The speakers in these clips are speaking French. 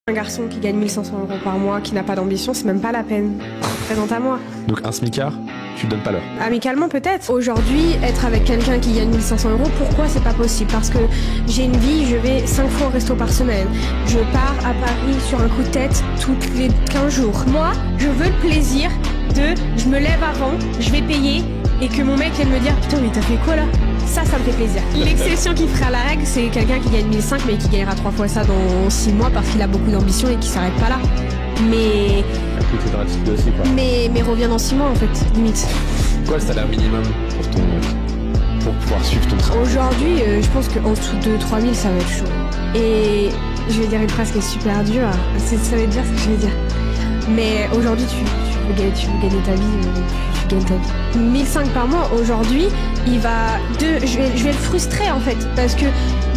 Un garçon qui gagne 1500 € par mois, qui n'a pas d'ambition, c'est même pas la peine. Présente à moi. Donc un smicard, tu donnes pas l'heure. Amicalement peut-être. Aujourd'hui, être avec quelqu'un qui gagne 1500 €, pourquoi c'est pas possible? Parce que j'ai une vie, je vais 5 fois au resto par semaine. Je pars à Paris sur un coup de tête toutes les 15 jours. Moi, je veux le plaisir je me lève avant, je vais payer, et que mon mec vienne me dire putain mais t'as fait quoi là? Ça me fait plaisir. L'exception qui fera la règle, c'est quelqu'un qui gagne 1500 mais qui gagnera 3 fois ça dans 6 mois parce qu'il a beaucoup d'ambition et qui s'arrête pas là. Mais aussi, quoi. Mais reviens dans 6 mois en fait, limite. Quoi le salaire minimum pour pouvoir suivre ton travail? Aujourd'hui, je pense qu'en dessous de 3000 ça va être chaud. Et je vais dire une phrase qui est super dure, ça va être dur ce que je vais dire. Mais aujourd'hui tu veux gagner ta vie, tu gagnes ta vie. 1500 par mois, aujourd'hui, je vais le frustrer en fait. Parce que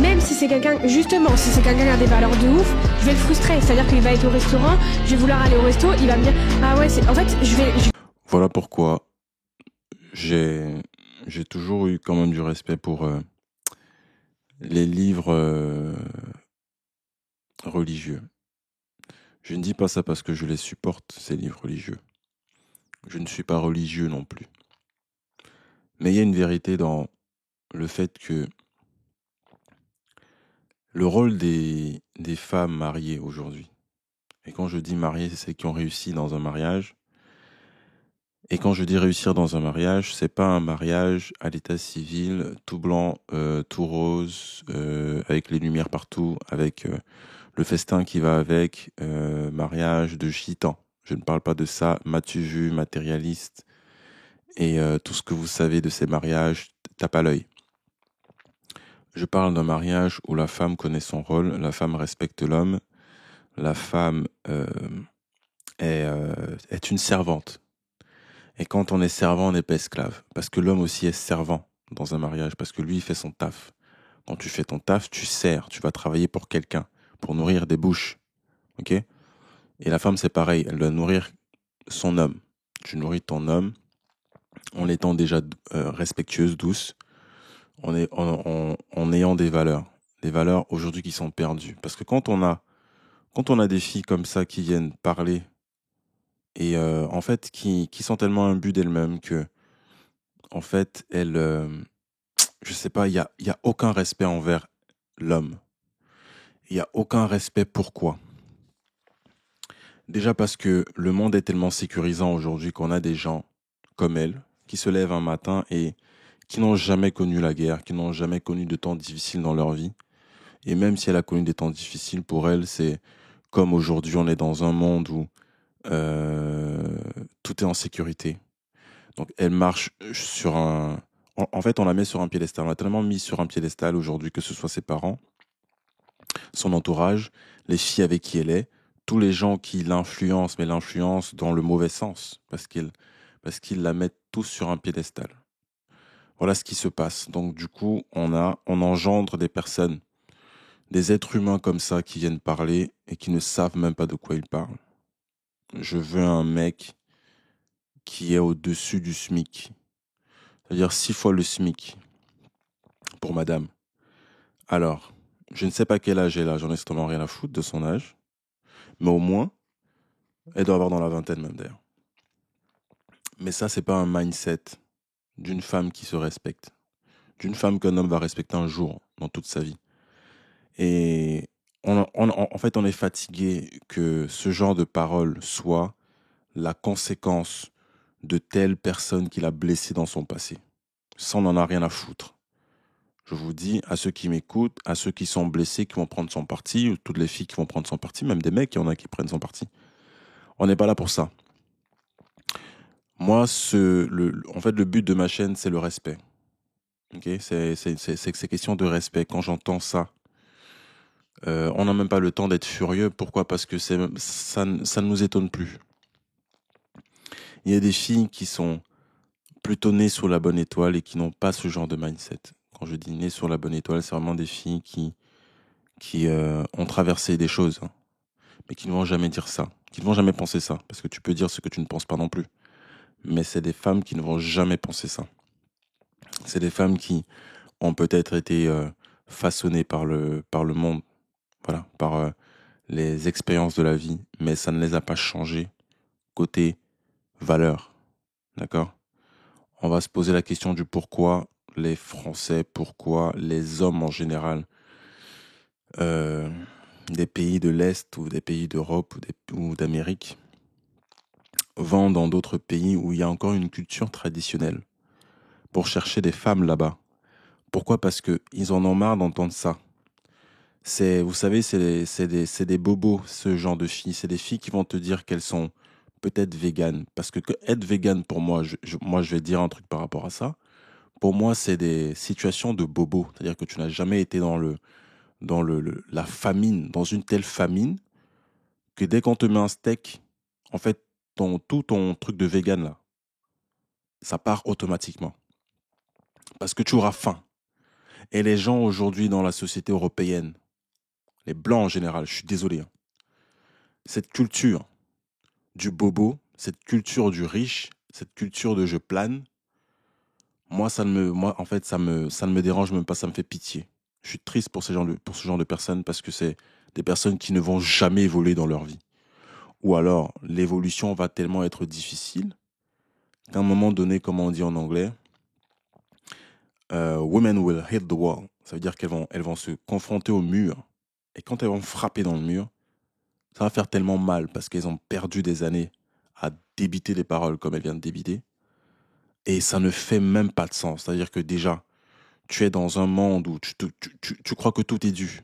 même si c'est quelqu'un, justement, si c'est quelqu'un qui a des valeurs de ouf, je vais le frustrer. C'est-à-dire qu'il va être au restaurant, je vais vouloir aller au resto, il va me dire, ah ouais, en fait, Voilà pourquoi j'ai toujours eu quand même du respect pour les livres religieux. Je ne dis pas ça parce que je les supporte, ces livres religieux. Je ne suis pas religieux non plus. Mais il y a une vérité dans le fait que le rôle des femmes mariées aujourd'hui, et quand je dis mariées, c'est celles qui ont réussi dans un mariage, et quand je dis réussir dans un mariage, c'est pas un mariage à l'état civil, tout blanc, tout rose, avec les lumières partout, avec le festin qui va avec, mariage de gitan. Je ne parle pas de ça, m'as-tu vu, matérialiste, et tout ce que vous savez de ces mariages, tape à l'œil. Je parle d'un mariage où la femme connaît son rôle, la femme respecte l'homme, la femme est une servante. Et quand on est servant, on n'est pas esclave. Parce que l'homme aussi est servant dans un mariage, parce que lui, il fait son taf. Quand tu fais ton taf, tu sers, tu vas travailler pour quelqu'un, pour nourrir des bouches. Ok? Et la femme, c'est pareil, elle doit nourrir son homme. Tu nourris ton homme en étant déjà respectueuse, douce, en ayant des valeurs aujourd'hui qui sont perdues. Parce que quand on a des filles comme ça qui viennent parler et en fait qui sont tellement imbues d'elles-mêmes que en fait elles, je sais pas, il y a aucun respect envers l'homme. Il y a aucun respect. Pourquoi? Déjà parce que le monde est tellement sécurisant aujourd'hui qu'on a des gens comme elle qui se lèvent un matin et qui n'ont jamais connu la guerre, qui n'ont jamais connu de temps difficiles dans leur vie. Et même si elle a connu des temps difficiles, pour elle, c'est comme aujourd'hui, on est dans un monde où tout est en sécurité. Donc elle marche sur un... En fait, on la met sur un piédestal. On l'a tellement mis sur un piédestal aujourd'hui, que ce soit ses parents, son entourage, les filles avec qui elle est, tous les gens qui l'influencent, mais l'influencent dans le mauvais sens, parce qu'ils la mettent tous sur un piédestal. Voilà ce qui se passe. Donc du coup, on engendre des personnes, des êtres humains comme ça qui viennent parler et qui ne savent même pas de quoi ils parlent. Je veux un mec qui est au-dessus du SMIC. C'est-à-dire 6 fois le SMIC pour madame. Alors, je ne sais pas quel âge elle a, j'en ai strictement rien à foutre de son âge. Mais au moins, elle doit avoir dans la vingtaine même d'ailleurs. Mais ça, c'est pas un mindset d'une femme qui se respecte. D'une femme qu'un homme va respecter un jour dans toute sa vie. Et en fait, on est fatigué que ce genre de parole soit la conséquence de telle personne qu'il a blessé dans son passé. Ça, on n'en a rien à foutre. Je vous dis, à ceux qui m'écoutent, à ceux qui sont blessés, qui vont prendre son parti, ou toutes les filles qui vont prendre son parti, même des mecs, il y en a qui prennent son parti. On n'est pas là pour ça. Moi, en fait, le but de ma chaîne, c'est le respect. Okay, c'est question de respect. Quand j'entends ça, on n'a même pas le temps d'être furieux. Pourquoi? Parce que ça ne nous étonne plus. Il y a des filles qui sont plutôt nées sur la bonne étoile et qui n'ont pas ce genre de mindset. Quand je dis nées sur la bonne étoile, c'est vraiment des filles qui ont traversé des choses, hein, mais qui ne vont jamais dire ça, qui ne vont jamais penser ça, parce que tu peux dire ce que tu ne penses pas non plus. Mais c'est des femmes qui ne vont jamais penser ça. C'est des femmes qui ont peut-être été façonnées par le monde, voilà, par les expériences de la vie, mais ça ne les a pas changées côté valeur. D'accord? On va se poser la question du pourquoi les Français, pourquoi les hommes en général, euh, des pays de l'Est ou des pays d'Europe ou d'Amérique, vont dans d'autres pays où il y a encore une culture traditionnelle pour chercher des femmes là-bas. Pourquoi? Parce qu'ils en ont marre d'entendre ça. Vous savez, c'est des bobos, ce genre de filles. C'est des filles qui vont te dire qu'elles sont peut-être véganes. Parce que être végane, pour moi, moi, je vais dire un truc par rapport à ça. Pour moi, c'est des situations de bobos. C'est-à-dire que tu n'as jamais été dans la famine, dans une telle famine, que dès qu'on te met un steak, en fait, tout ton truc de vegan, là, ça part automatiquement. Parce que tu auras faim. Et les gens aujourd'hui dans la société européenne, les blancs en général, je suis désolé, hein, cette culture du bobo, cette culture du riche, cette culture de je plane, moi en fait, ça ne me dérange même pas, ça me fait pitié. Je suis triste pour pour ce genre de personnes parce que c'est des personnes qui ne vont jamais évoluer dans leur vie. Ou alors, l'évolution va tellement être difficile qu'à un moment donné, comme on dit en anglais, women will hit the wall. Ça veut dire elles vont se confronter au mur. Et quand elles vont frapper dans le mur, ça va faire tellement mal parce qu'elles ont perdu des années à débiter des paroles comme elles viennent de débiter. Et ça ne fait même pas de sens. C'est-à-dire que déjà, tu es dans un monde où tu crois que tout est dû.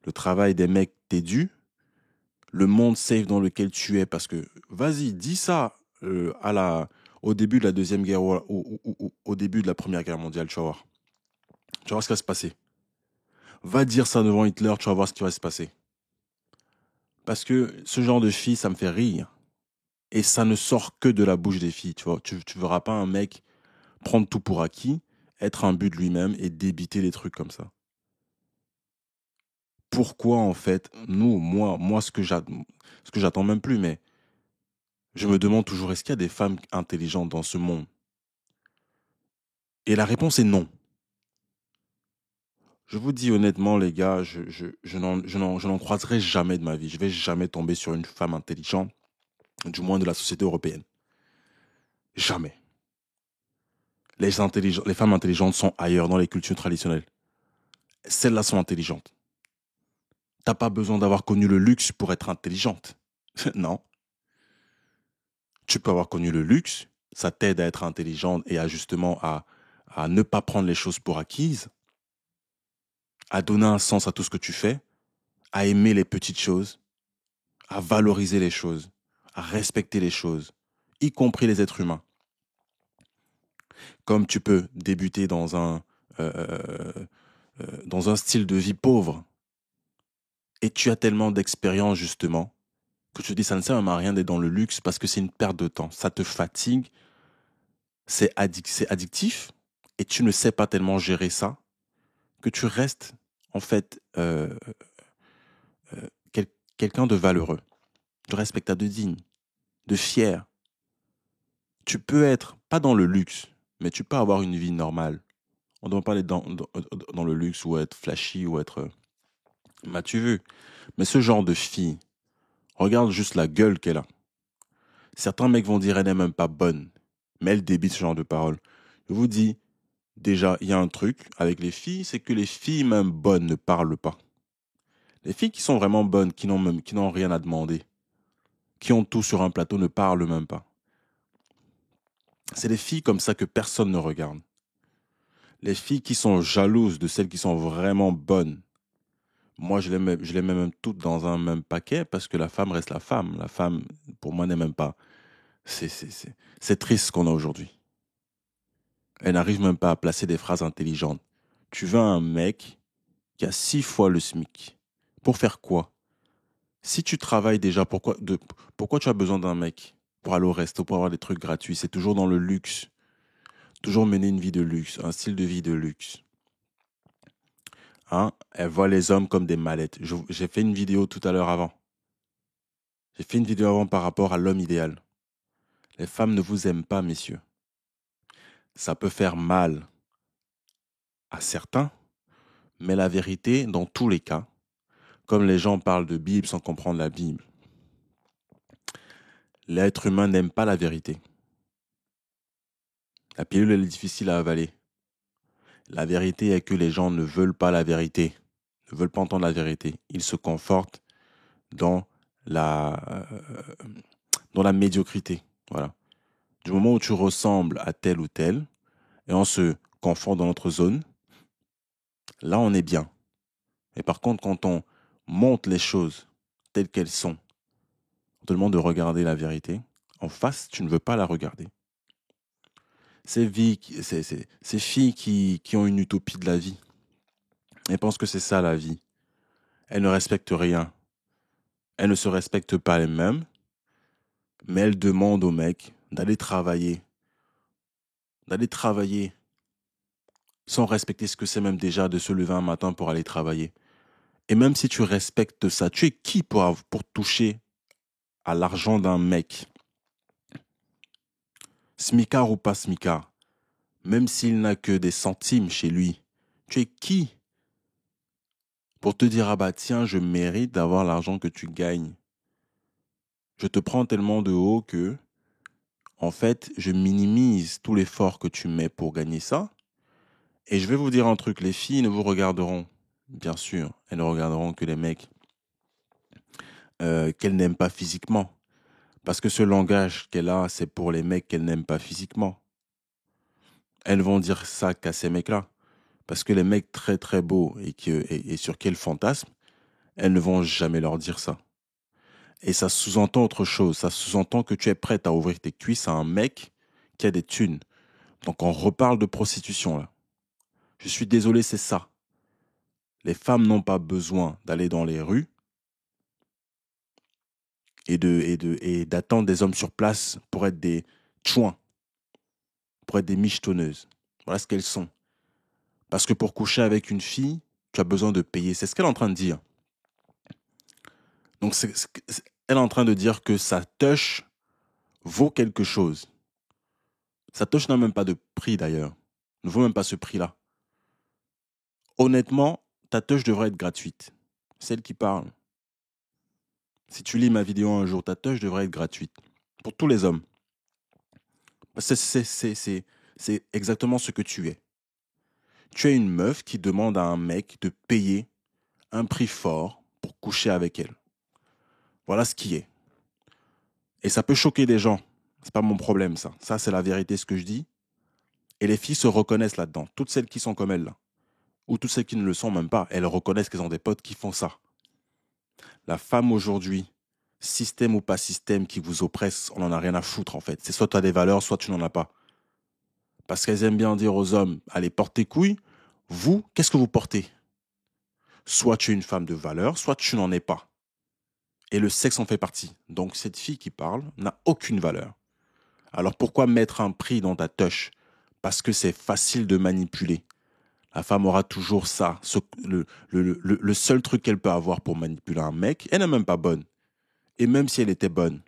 Le travail des mecs t'est dû. Le monde safe dans lequel tu es, parce que, vas-y, dis ça au début de la Deuxième Guerre ou au début de la Première Guerre mondiale, tu vas voir. Tu vas voir ce qui va se passer. Va dire ça devant Hitler, tu vas voir ce qui va se passer. Parce que ce genre de filles, ça me fait rire. Et ça ne sort que de la bouche des filles, tu vois. Tu verras pas un mec prendre tout pour acquis, être un but de lui-même et débiter des trucs comme ça. Pourquoi, en fait, moi, ce que j'attends même plus, mais je me demande toujours, est-ce qu'il y a des femmes intelligentes dans ce monde? Et la réponse est non. Je vous dis honnêtement, les gars, je n'en croiserai jamais de ma vie. Je vais jamais tomber sur une femme intelligente, du moins de la société européenne. Jamais. Les femmes intelligentes sont ailleurs, dans les cultures traditionnelles. Celles-là sont intelligentes. T'as pas besoin d'avoir connu le luxe pour être intelligente. Non. Tu peux avoir connu le luxe, ça t'aide à être intelligente et à ne pas prendre les choses pour acquises, à donner un sens à tout ce que tu fais, à aimer les petites choses, à valoriser les choses, à respecter les choses, y compris les êtres humains. Comme tu peux débuter dans un style de vie pauvre et tu as tellement d'expérience justement que tu te dis ça ne sert à rien d'être dans le luxe parce que c'est une perte de temps, ça te fatigue, c'est addictif et tu ne sais pas tellement gérer ça que tu restes en fait quelqu'un de valeureux, de respectable, de digne, de fier. Tu peux être, pas dans le luxe, mais tu peux avoir une vie normale. On ne doit pas aller dans le luxe ou être flashy ou être... M'as-tu vu? Mais ce genre de fille, regarde juste la gueule qu'elle a. Certains mecs vont dire elle n'est même pas bonne, mais elle débite ce genre de paroles. Je vous dis, déjà, il y a un truc avec les filles, c'est que les filles même bonnes ne parlent pas. Les filles qui sont vraiment bonnes, qui n'ont rien à demander, qui ont tout sur un plateau, ne parlent même pas. C'est les filles comme ça que personne ne regarde. Les filles qui sont jalouses de celles qui sont vraiment bonnes, moi je les mets même toutes dans un même paquet parce que la femme reste la femme. La femme, pour moi, n'est même pas... C'est triste ce qu'on a aujourd'hui. Elle n'arrive même pas à placer des phrases intelligentes. Tu veux un mec qui a 6 fois le SMIC. Pour faire quoi? Si tu travailles déjà, pourquoi tu as besoin d'un mec? Pour aller au resto, pour avoir des trucs gratuits. C'est toujours dans le luxe. Toujours mener une vie de luxe, un style de vie de luxe. Hein? Elle voit les hommes comme des mallettes. J'ai fait une vidéo tout à l'heure avant. J'ai fait une vidéo avant par rapport à l'homme idéal. Les femmes ne vous aiment pas, messieurs. Ça peut faire mal à certains, mais la vérité, dans tous les cas, Comme les gens parlent de Bible sans comprendre la Bible. L'être humain n'aime pas la vérité. La pilule, elle est difficile à avaler. La vérité est que les gens ne veulent pas la vérité, ne veulent pas entendre la vérité. Ils se confortent dans la médiocrité. Voilà. Du moment où tu ressembles à tel ou tel, et on se confond dans notre zone, là on est bien. Et par contre, quand on montre les choses telles qu'elles sont, on te demande de regarder la vérité, en face, tu ne veux pas la regarder. Ces filles qui ont une utopie de la vie, elles pensent que c'est ça la vie. Elles ne respectent rien. Elles ne se respectent pas elles-mêmes, mais elles demandent aux mecs d'aller travailler sans respecter ce que c'est même déjà de se lever un matin pour aller travailler. Et même si tu respectes ça, tu es qui pour toucher à l'argent d'un mec? Smicard ou pas smicard, même s'il n'a que des centimes chez lui, tu es qui pour te dire, ah bah tiens, je mérite d'avoir l'argent que tu gagnes. Je te prends tellement de haut que, en fait, je minimise tout l'effort que tu mets pour gagner ça. Et je vais vous dire un truc, les filles ne vous regarderont, bien sûr, elles ne regarderont que les mecs qu'elles n'aiment pas physiquement. Parce que ce langage qu'elle a, c'est pour les mecs qu'elle n'aime pas physiquement. Elles vont dire ça qu'à ces mecs-là. Parce que les mecs très très beaux et sur quel fantasme, elles ne vont jamais leur dire ça. Et ça sous-entend autre chose. Ça sous-entend que tu es prête à ouvrir tes cuisses à un mec qui a des thunes. Donc on reparle de prostitution là. Je suis désolé, c'est ça. Les femmes n'ont pas besoin d'aller dans les rues et d'attendre des hommes sur place pour être des chouins, pour être des michetonneuses. Voilà ce qu'elles sont. Parce que pour coucher avec une fille, tu as besoin de payer. C'est ce qu'elle est en train de dire. Donc, elle est en train de dire que sa touche vaut quelque chose. Sa touche n'a même pas de prix d'ailleurs. Ne vaut même pas ce prix-là. Honnêtement, ta touche devrait être gratuite. Celle qui parle. Si tu lis ma vidéo un jour, ta touche devrait être gratuite. Pour tous les hommes. C'est exactement ce que tu es. Tu es une meuf qui demande à un mec de payer un prix fort pour coucher avec elle. Voilà ce qui est. Et ça peut choquer des gens. C'est pas mon problème, ça. Ça, c'est la vérité, ce que je dis. Et les filles se reconnaissent là-dedans. Toutes celles qui sont comme elles, là. Ou toutes celles qui ne le sont même pas. Elles reconnaissent qu'elles ont des potes qui font ça. La femme aujourd'hui, système ou pas système qui vous oppresse, on n'en a rien à foutre, en fait. C'est soit tu as des valeurs, soit tu n'en as pas. Parce qu'elles aiment bien dire aux hommes, allez, porte tes couilles. Vous, qu'est-ce que vous portez? Soit tu es une femme de valeur, soit tu n'en es pas. Et le sexe en fait partie. Donc cette fille qui parle n'a aucune valeur. Alors pourquoi mettre un prix dans ta touche? Parce que c'est facile de manipuler. La femme aura toujours ça. Le seul truc qu'elle peut avoir pour manipuler un mec, elle n'est même pas bonne. Et même si elle était bonne,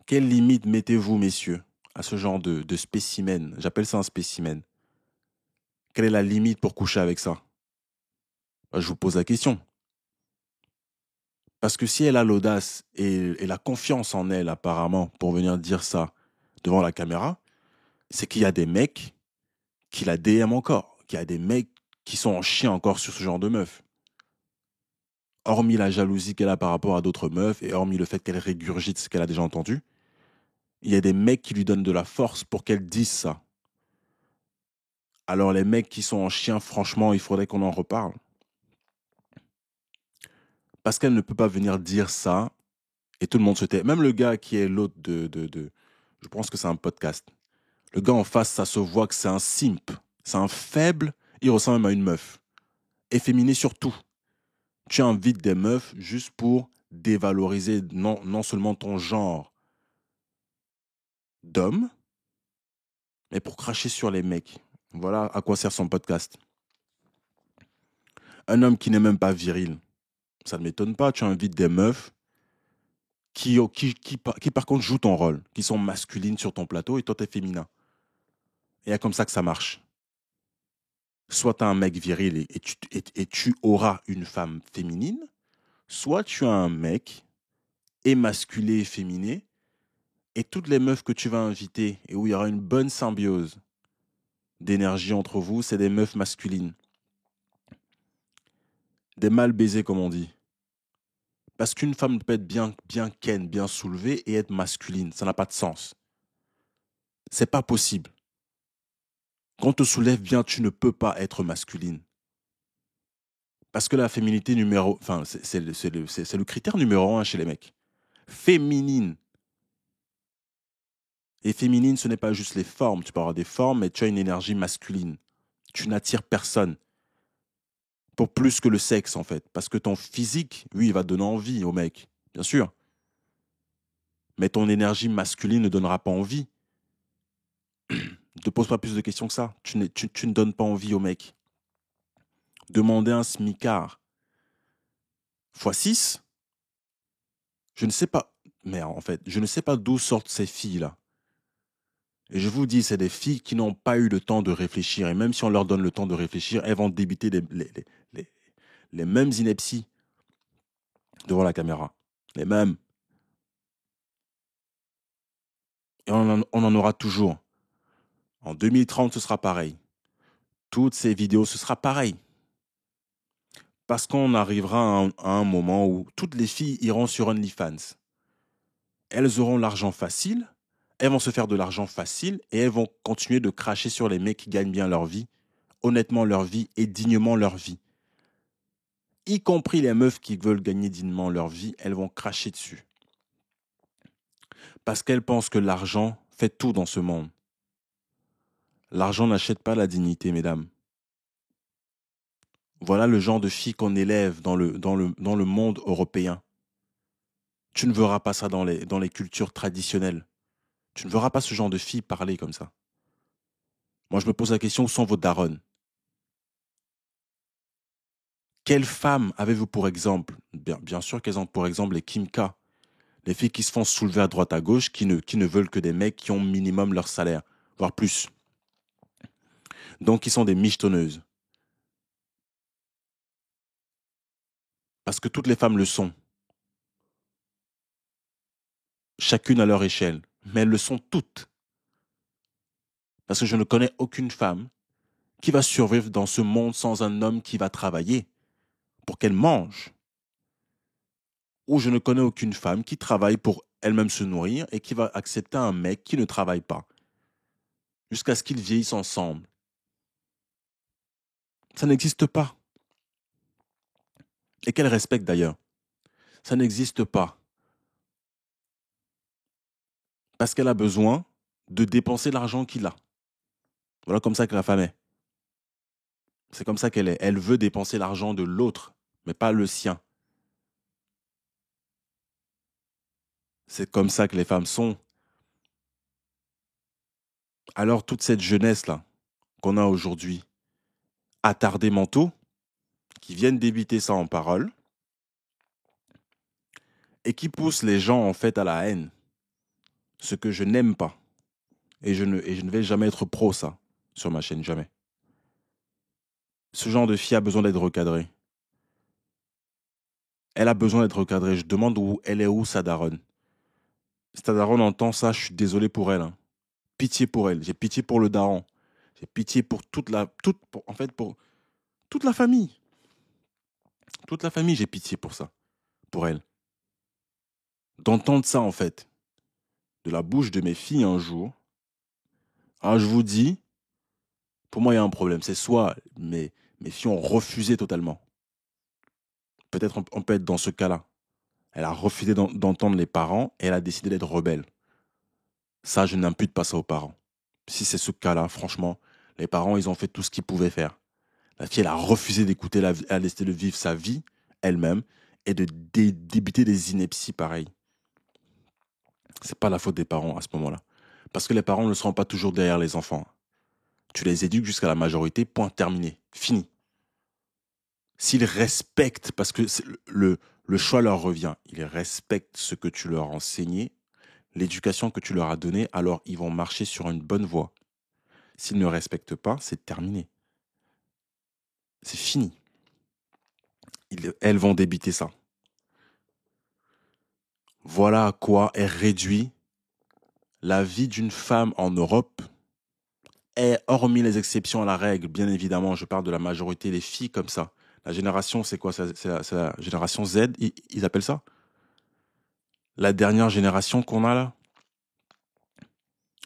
quelle limite mettez-vous, messieurs, à ce genre de spécimen? J'appelle ça un spécimen. Quelle est la limite pour coucher avec ça? Je vous pose la question. Parce que si elle a l'audace et la confiance en elle, apparemment, pour venir dire ça devant la caméra, c'est qu'il y a des mecs qui la DM encore. Qu'il y a des mecs qui sont en chien encore sur ce genre de meuf. Hormis la jalousie qu'elle a par rapport à d'autres meufs et hormis le fait qu'elle régurgite ce qu'elle a déjà entendu, il y a des mecs qui lui donnent de la force pour qu'elle dise ça. Alors les mecs qui sont en chien, franchement, il faudrait qu'on en reparle. Parce qu'elle ne peut pas venir dire ça et tout le monde se tait. Même le gars qui est l'autre je pense que c'est un podcast. Le gars en face, ça se voit que c'est un simp. C'est un faible, il ressemble même à une meuf. Efféminé surtout. Tu invites des meufs juste pour dévaloriser non seulement ton genre d'homme, mais pour cracher sur les mecs. Voilà à quoi sert son podcast. Un homme qui n'est même pas viril. Ça ne m'étonne pas, tu invites des meufs qui par contre jouent ton rôle, qui sont masculines sur ton plateau et toi t'es féminin. Et c'est comme ça que ça marche. Soit tu as un mec viril et tu auras une femme féminine, soit tu as un mec émasculé et féminé, et toutes les meufs que tu vas inviter et où il y aura une bonne symbiose d'énergie entre vous, c'est des meufs masculines. Des mâles baisés, comme on dit. Parce qu'une femme peut être bien ken, bien soulevée et être masculine. Ça n'a pas de sens. C'est pas possible. Quand on te soulève bien, tu ne peux pas être masculine. Parce que la féminité enfin, c'est le critère numéro 1 chez les mecs. Féminine. Et féminine, ce n'est pas juste les formes. Tu peux avoir des formes, mais tu as une énergie masculine. Tu n'attires personne. Pour plus que le sexe, en fait. Parce que ton physique, oui, il va donner envie au mec. Bien sûr. Mais ton énergie masculine ne donnera pas envie. Ne te pose pas plus de questions que ça. Tu ne donnes pas envie au mec. Demander un smicard fois 6, je ne sais pas. Mais en fait, je ne sais pas d'où sortent ces filles-là. Et je vous dis, c'est des filles qui n'ont pas eu le temps de réfléchir. Et même si on leur donne le temps de réfléchir, elles vont débiter les mêmes inepties devant la caméra. Les mêmes. Et on en aura toujours. En 2030, ce sera pareil. Toutes ces vidéos, ce sera pareil. Parce qu'on arrivera à un moment où toutes les filles iront sur OnlyFans. Elles auront l'argent facile, elles vont se faire de l'argent facile et elles vont continuer de cracher sur les mecs qui gagnent bien leur vie, honnêtement leur vie et dignement leur vie. Y compris les meufs qui veulent gagner dignement leur vie, elles vont cracher dessus. Parce qu'elles pensent que l'argent fait tout dans ce monde. L'argent n'achète pas la dignité, mesdames. Voilà le genre de filles qu'on élève dans le monde européen. Tu ne verras pas ça dans les cultures traditionnelles. Tu ne verras pas ce genre de filles parler comme ça. Moi, je me pose la question, où sont vos darons? Quelles femmes avez-vous pour exemple? Bien sûr qu'elles ont pour exemple les Kim K. Les filles qui se font soulever à droite à gauche, qui ne veulent que des mecs qui ont minimum leur salaire, voire plus. Donc, qui sont des michetonneuses. Parce que toutes les femmes le sont. Chacune à leur échelle. Mais elles le sont toutes. Parce que je ne connais aucune femme qui va survivre dans ce monde sans un homme qui va travailler pour qu'elle mange. Ou je ne connais aucune femme qui travaille pour elle-même se nourrir et qui va accepter un mec qui ne travaille pas. Jusqu'à ce qu'ils vieillissent ensemble. Ça n'existe pas. Et qu'elle respecte d'ailleurs. Ça n'existe pas. Parce qu'elle a besoin de dépenser l'argent qu'il a. Voilà comme ça que la femme est. C'est comme ça qu'elle est. Elle veut dépenser l'argent de l'autre, mais pas le sien. C'est comme ça que les femmes sont. Alors toute cette jeunesse-là qu'on a aujourd'hui, attardés mentaux, qui viennent débiter ça en parole, et qui poussent les gens en fait à la haine. Ce que je n'aime pas. Et je ne vais jamais être pro ça sur ma chaîne, jamais. Ce genre de fille a besoin d'être recadrée. Elle a besoin d'être recadrée. Je demande où elle est, où sa daronne. Si ta daronne entend ça, je suis désolé pour elle. Hein. Pitié pour elle. J'ai pitié pour le daron. J'ai pitié pour pour toute la famille. Toute la famille, j'ai pitié pour ça. Pour elle. D'entendre ça, en fait, de la bouche de mes filles un jour. Alors, je vous dis, pour moi, il y a un problème. C'est soit mes filles ont refusé totalement. Peut-être on peut être dans ce cas-là. Elle a refusé d'entendre les parents et elle a décidé d'être rebelle. Ça, je n'impute pas ça aux parents. Si c'est ce cas-là, franchement, les parents, ils ont fait tout ce qu'ils pouvaient faire. La fille, elle a refusé d'écouter, elle a décidé de vivre sa vie elle-même et de débiter des inepties pareilles. C'est pas la faute des parents à ce moment-là. Parce que les parents ne seront pas toujours derrière les enfants. Tu les éduques jusqu'à la majorité, point terminé, fini. S'ils respectent, parce que le choix leur revient, ils respectent ce que tu leur as enseigné, l'éducation que tu leur as donnée, alors ils vont marcher sur une bonne voie. S'ils ne respectent pas, c'est terminé. C'est fini. Elles vont débiter ça. Voilà à quoi est réduit la vie d'une femme en Europe. Et hormis les exceptions à la règle, bien évidemment, je parle de la majorité des filles comme ça. La génération, c'est quoi? C'est la génération Z, ils appellent ça? La dernière génération qu'on a là,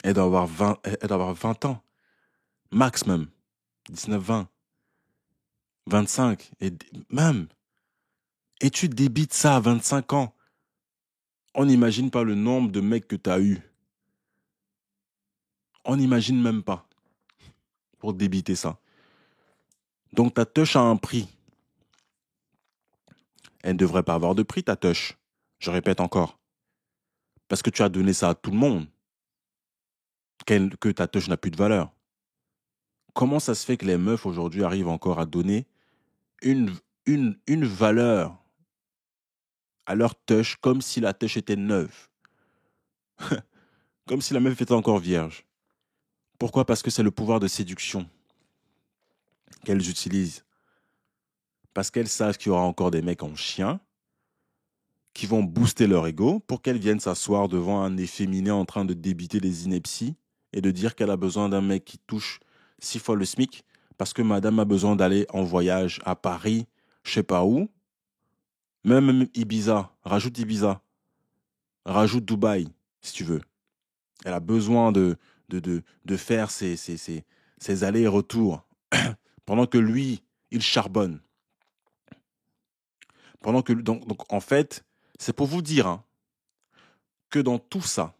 elle doit avoir 20 ans. Max même. 19, 20, 25. Même. Et tu débites ça à 25 ans. On n'imagine pas le nombre de mecs que tu as eu. On n'imagine même pas pour débiter ça. Donc ta touche a un prix. Elle ne devrait pas avoir de prix, ta touche. Je répète encore. Parce que tu as donné ça à tout le monde. Que ta touche n'a plus de valeur. Comment ça se fait que les meufs aujourd'hui arrivent encore à donner une valeur à leur touche comme si la touche était neuve? Comme si la meuf était encore vierge. Pourquoi? Parce que c'est le pouvoir de séduction qu'elles utilisent. Parce qu'elles savent qu'il y aura encore des mecs en chien qui vont booster leur ego pour qu'elles viennent s'asseoir devant un efféminé en train de débiter des inepties et de dire qu'elle a besoin d'un mec qui touche 6 fois le SMIC parce que madame a besoin d'aller en voyage à Paris, je sais pas où. Même Ibiza, rajoute Dubaï, si tu veux. Elle a besoin de faire ses allers et retours pendant que lui, il charbonne. Donc en fait, c'est pour vous dire hein, que dans tout ça,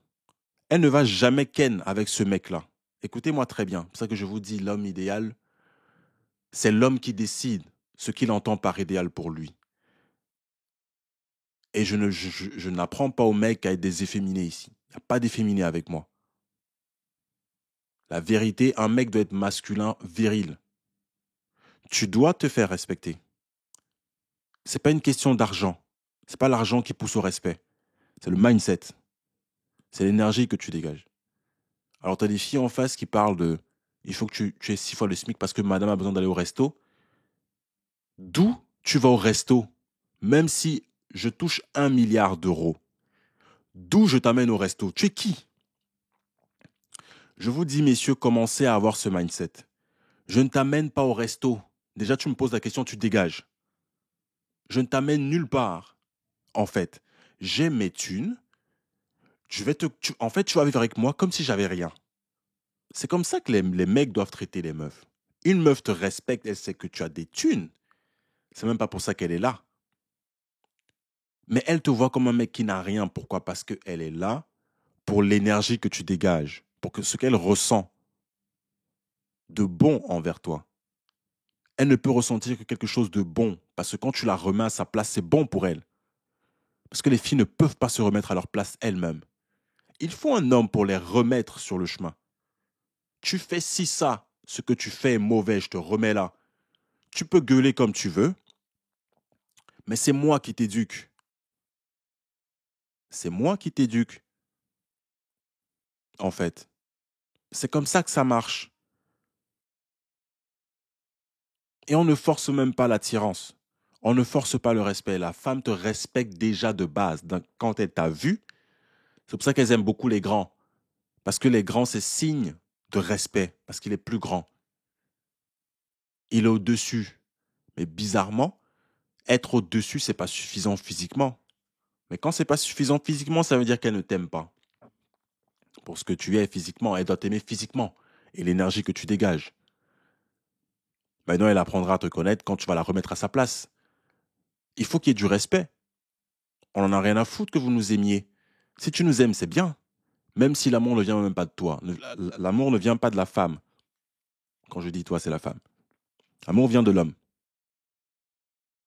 elle ne va jamais ken avec ce mec-là. Écoutez-moi très bien. C'est pour ça que je vous dis, l'homme idéal, c'est l'homme qui décide ce qu'il entend par idéal pour lui. Et je n'apprends pas aux mecs à être des efféminés ici. Il n'y a pas d'efféminés avec moi. La vérité, un mec doit être masculin, viril. Tu dois te faire respecter. C'est pas une question d'argent. C'est pas l'argent qui pousse au respect. C'est le mindset. C'est l'énergie que tu dégages. Alors, tu as des filles en face qui parlent de il faut que tu aies 6 fois le SMIC parce que madame a besoin d'aller au resto. D'où tu vas au resto? Même si je touche 1 milliard d'euros, d'où je t'amène au resto? Tu es qui? Je vous dis, messieurs, commencez à avoir ce mindset. Je ne t'amène pas au resto. Déjà, tu me poses la question, tu dégages. Je ne t'amène nulle part. En fait, j'ai mes thunes. En fait, tu vas vivre avec moi comme si j'avais rien. C'est comme ça que les mecs doivent traiter les meufs. Une meuf te respecte, elle sait que tu as des thunes. C'est même pas pour ça qu'elle est là. Mais elle te voit comme un mec qui n'a rien. Pourquoi? Parce qu'elle est là pour l'énergie que tu dégages, pour que ce qu'elle ressent de bon envers toi. Elle ne peut ressentir que quelque chose de bon, parce que quand tu la remets à sa place, c'est bon pour elle. Parce que les filles ne peuvent pas se remettre à leur place elles-mêmes. Il faut un homme pour les remettre sur le chemin. Tu fais si ça, ce que tu fais est mauvais, je te remets là. Tu peux gueuler comme tu veux, mais c'est moi qui t'éduque. C'est moi qui t'éduque, en fait. C'est comme ça que ça marche. Et on ne force même pas l'attirance. On ne force pas le respect. La femme te respecte déjà de base. Quand elle t'a vu, c'est pour ça qu'elles aiment beaucoup les grands. Parce que les grands, c'est signe de respect. Parce qu'il est plus grand. Il est au-dessus. Mais bizarrement, être au-dessus, c'est pas suffisant physiquement. Mais quand c'est pas suffisant physiquement, ça veut dire qu'elle ne t'aime pas. Pour ce que tu es physiquement, elle doit t'aimer physiquement. Et l'énergie que tu dégages. Maintenant, elle apprendra à te connaître quand tu vas la remettre à sa place. Il faut qu'il y ait du respect. On n'en a rien à foutre que vous nous aimiez. Si tu nous aimes, c'est bien. Même si l'amour ne vient même pas de toi. L'amour ne vient pas de la femme. Quand je dis toi, c'est la femme. L'amour vient de l'homme.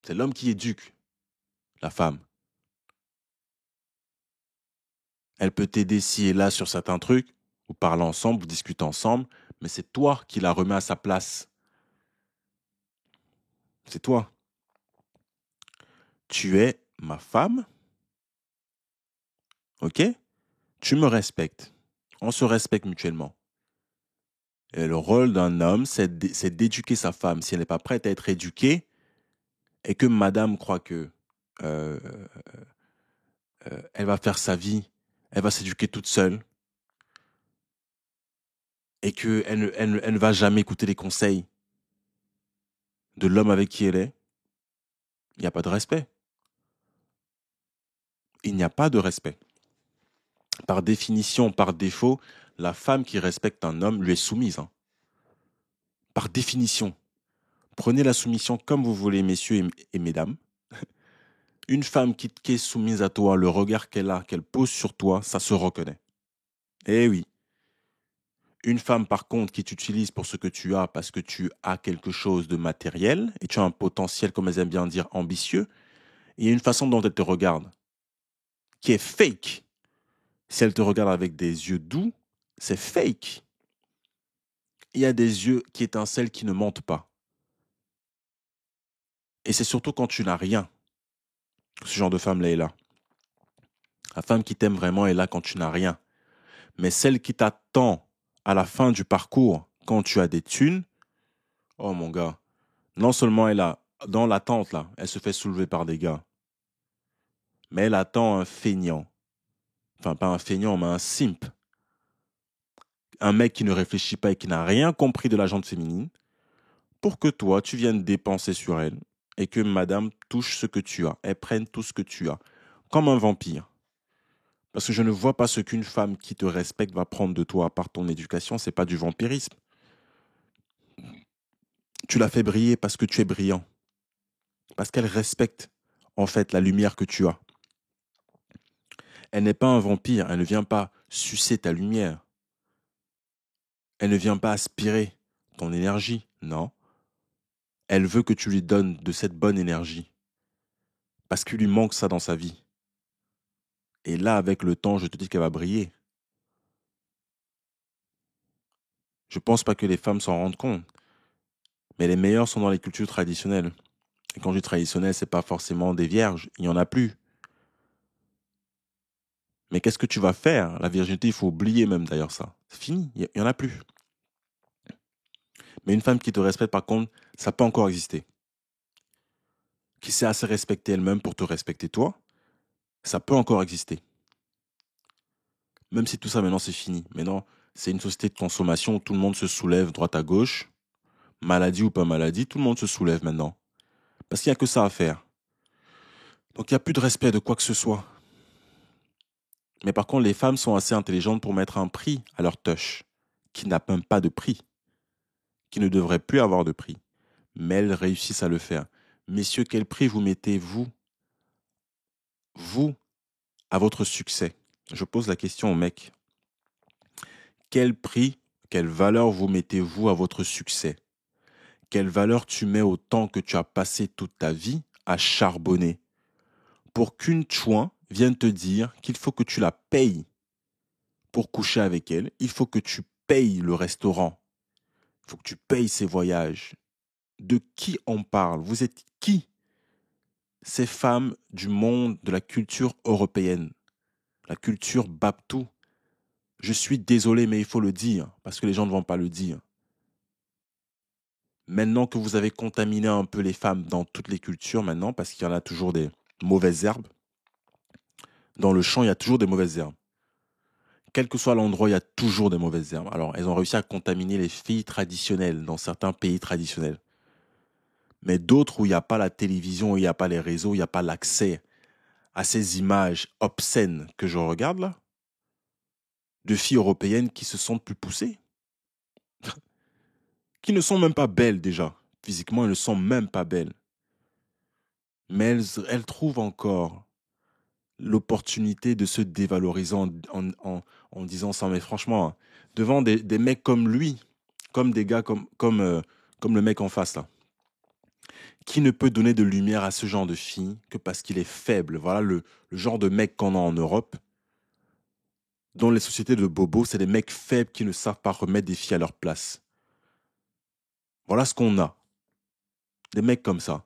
C'est l'homme qui éduque la femme. Elle peut t'aider ci et là sur certains trucs. Vous parlez ensemble, vous discutez ensemble. Mais c'est toi qui la remets à sa place. C'est toi. Tu es ma femme. Ok? Tu me respectes. On se respecte mutuellement. Et le rôle d'un homme, c'est d'éduquer sa femme. Si elle n'est pas prête à être éduquée, et que madame croit que euh, elle va faire sa vie, elle va s'éduquer toute seule, et elle ne va jamais écouter les conseils de l'homme avec qui elle est, il n'y a pas de respect. Il n'y a pas de respect. Par définition, par défaut, la femme qui respecte un homme lui est soumise. Hein. Par définition. Prenez la soumission comme vous voulez, messieurs et mesdames. Une femme qui est soumise à toi, le regard qu'elle a, qu'elle pose sur toi, ça se reconnaît. Eh oui. Une femme, par contre, qui t'utilise pour ce que tu as parce que tu as quelque chose de matériel et tu as un potentiel, comme elles aiment bien dire, ambitieux, il y a une façon dont elle te regarde qui est fake. Si elle te regarde avec des yeux doux, c'est fake. Il y a des yeux qui étincellent, qui ne mentent pas. Et c'est surtout quand tu n'as rien que ce genre de femme-là est là. La femme qui t'aime vraiment est là quand tu n'as rien. Mais celle qui t'attend à la fin du parcours, quand tu as des thunes, oh mon gars, non seulement elle a, dans l'attente là, elle se fait soulever par des gars, mais elle attend un feignant. Enfin, pas un feignant, mais un simp. Un mec qui ne réfléchit pas et qui n'a rien compris de la jante féminine, pour que toi, tu viennes dépenser sur elle et que madame touche ce que tu as. Elle prenne tout ce que tu as. Comme un vampire. Parce que je ne vois pas ce qu'une femme qui te respecte va prendre de toi par ton éducation. C'est pas du vampirisme. Tu la fais briller parce que tu es brillant. Parce qu'elle respecte, en fait, la lumière que tu as. Elle n'est pas un vampire. Elle ne vient pas sucer ta lumière. Elle ne vient pas aspirer ton énergie. Non. Elle veut que tu lui donnes de cette bonne énergie. Parce qu'il lui manque ça dans sa vie. Et là, avec le temps, je te dis qu'elle va briller. Je ne pense pas que les femmes s'en rendent compte. Mais les meilleures sont dans les cultures traditionnelles. Et quand je dis traditionnel, ce n'est pas forcément des vierges. Il n'y en a plus. Mais qu'est-ce que tu vas faire? La virginité, il faut oublier même d'ailleurs ça. C'est fini, il n'y en a plus. Mais une femme qui te respecte, par contre, ça peut encore exister. Qui sait assez respecter elle-même pour te respecter toi, ça peut encore exister. Même si tout ça maintenant c'est fini. Maintenant, c'est une société de consommation où tout le monde se soulève droite à gauche. Maladie ou pas maladie, tout le monde se soulève maintenant. Parce qu'il n'y a que ça à faire. Donc il n'y a plus de respect de quoi que ce soit. Mais par contre, les femmes sont assez intelligentes pour mettre un prix à leur touch, qui n'a même pas de prix, qui ne devrait plus avoir de prix. Mais elles réussissent à le faire. Messieurs, quel prix vous mettez, vous, à votre succès? Je pose la question aux mecs. Quel prix, quelle valeur vous mettez-vous à votre succès? Quelle valeur tu mets au temps que tu as passé toute ta vie à charbonner pour qu'une chouin vienne te dire qu'il faut que tu la payes pour coucher avec elle, il faut que tu payes le restaurant, il faut que tu payes ses voyages. De qui on parle? Vous êtes qui? Ces femmes du monde de la culture européenne, la culture Baptou. Je suis désolé, mais il faut le dire, parce que les gens ne vont pas le dire. Maintenant que vous avez contaminé un peu les femmes dans toutes les cultures maintenant, parce qu'il y en a toujours des mauvaises herbes, dans le champ, il y a toujours des mauvaises herbes. Quel que soit l'endroit, il y a toujours des mauvaises herbes. Alors, elles ont réussi à contaminer les filles traditionnelles dans certains pays traditionnels. Mais d'autres où il n'y a pas la télévision, où il n'y a pas les réseaux, où il n'y a pas l'accès à ces images obscènes que je regarde là, de filles européennes qui se sentent plus poussées, qui ne sont même pas belles déjà. Physiquement, elles ne sont même pas belles. Mais elles trouvent encore l'opportunité de se dévaloriser en disant ça. Mais franchement, hein, devant des mecs comme lui, comme des gars comme le mec en face là, qui ne peut donner de lumière à ce genre de fille que parce qu'il est faible. Voilà le genre de mec qu'on a en Europe. Dans les sociétés de bobos, c'est des mecs faibles qui ne savent pas remettre des filles à leur place. Voilà ce qu'on a. Des mecs comme ça.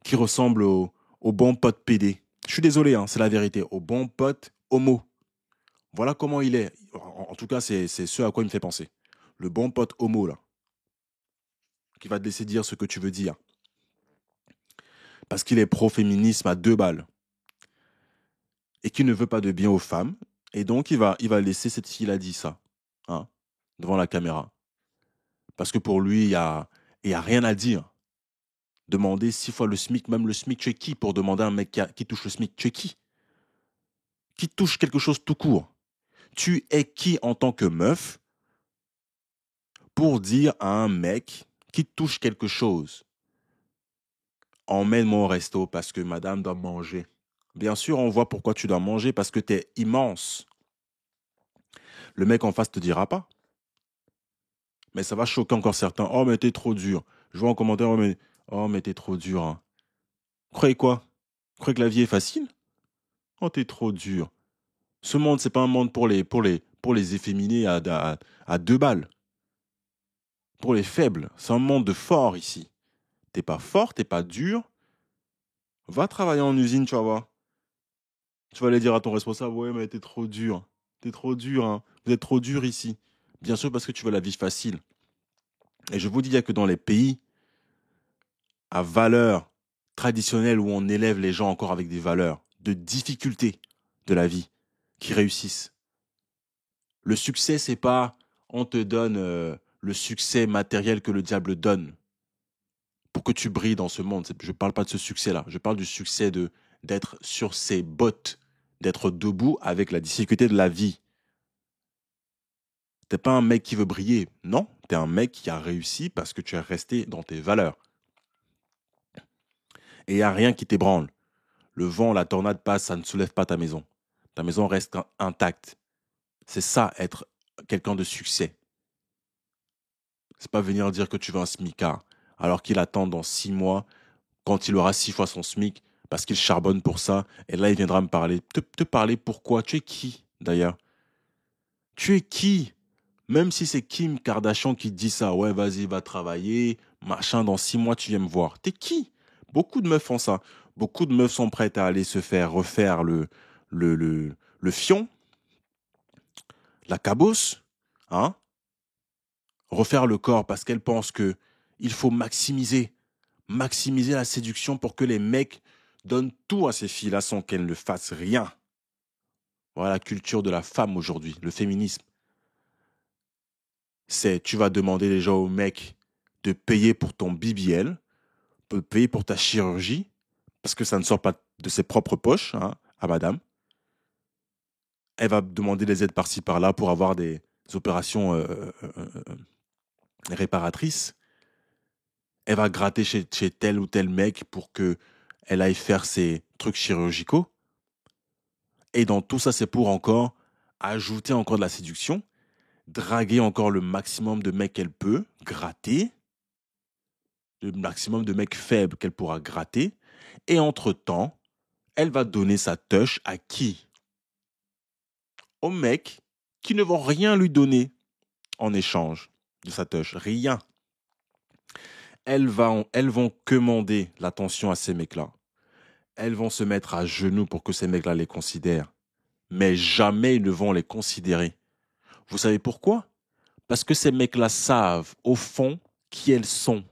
Qui ressemblent au bon pote PD. Je suis désolé, hein, c'est la vérité. Au bon pote homo. Voilà comment il est. En tout cas, c'est ce à quoi il me fait penser. Le bon pote homo, là. Qui va te laisser dire ce que tu veux dire. Parce qu'il est pro-féminisme à 2 balles. Et qui ne veut pas de bien aux femmes. Et donc, il va laisser cette fille-là dire ça. Hein, devant la caméra. Parce que pour lui, il y a rien à dire. Demander 6 fois le SMIC, même le SMIC, tu es qui pour demander à un mec qui touche le SMIC? Tu es qui? Qui touche quelque chose tout court? Tu es qui en tant que meuf pour dire à un mec qui touche quelque chose? Emmène-moi au resto parce que madame doit manger. Bien sûr, on voit pourquoi tu dois manger, parce que tu es immense. Le mec en face te dira pas. Mais ça va choquer encore certains. Oh, mais t'es trop dur. Je vois en commentaire, oh, mais t'es trop dur. Hein. Croyez quoi? Croyez que la vie est facile? Oh, t'es trop dur. Ce monde, c'est pas un monde pour les efféminés à 2 balles. Pour les faibles. C'est un monde de forts ici. T'es pas fort, t'es pas dur. Va travailler en usine, tu vas voir. Tu vas aller dire à ton responsable, ouais, mais t'es trop dur. T'es trop dur, hein. Vous êtes trop dur ici. Bien sûr, parce que tu veux la vie facile. Et je vous dis que dans les pays à valeurs traditionnelles où on élève les gens encore avec des valeurs de difficulté de la vie qui réussissent. Le succès, c'est pas on te donne le succès matériel que le diable donne pour que tu brilles dans ce monde. Je ne parle pas de ce succès-là. Je parle du succès d'être sur ses bottes, d'être debout avec la difficulté de la vie. T'es pas un mec qui veut briller. Non, t'es un mec qui a réussi parce que tu es resté dans tes valeurs. Et il n'y a rien qui t'ébranle. Le vent, la tornade passe, ça ne soulève pas ta maison. Ta maison reste intacte. C'est ça, être quelqu'un de succès. C'est pas venir dire que tu veux un smicard, alors qu'il attend dans 6 mois, quand il aura 6 fois son SMIC, parce qu'il charbonne pour ça, et là, il viendra me parler. Te parler pourquoi? Tu es qui, d'ailleurs? Tu es qui? Même si c'est Kim Kardashian qui dit ça, ouais, vas-y, va travailler, machin, dans 6 mois, tu viens me voir. T'es qui? Beaucoup de meufs font ça. Beaucoup de meufs sont prêtes à aller se faire refaire le fion, la cabosse, hein? Refaire le corps parce qu'elles pensent que il faut maximiser la séduction pour que les mecs donnent tout à ces filles-là sans qu'elles ne fassent rien. Voilà la culture de la femme aujourd'hui, le féminisme. C'est, tu vas demander déjà au mec de payer pour ton BBL, de payer pour ta chirurgie, parce que ça ne sort pas de ses propres poches, hein, à madame. Elle va demander des aides par-ci par-là pour avoir des opérations réparatrices. Elle va gratter chez tel ou tel mec pour que elle aille faire ses trucs chirurgicaux. Et dans tout ça, c'est pour encore ajouter encore de la séduction, draguer encore le maximum de mecs qu'elle peut, gratter, le maximum de mecs faibles qu'elle pourra gratter. Et entre-temps, elle va donner sa touche à qui? Aux mecs qui ne vont rien lui donner en échange de sa touche. Rien. Elles vont commander l'attention à ces mecs-là. Elles vont se mettre à genoux pour que ces mecs-là les considèrent. Mais jamais ils ne vont les considérer. Vous savez pourquoi? Parce que ces mecs-là savent, au fond, qui elles sont.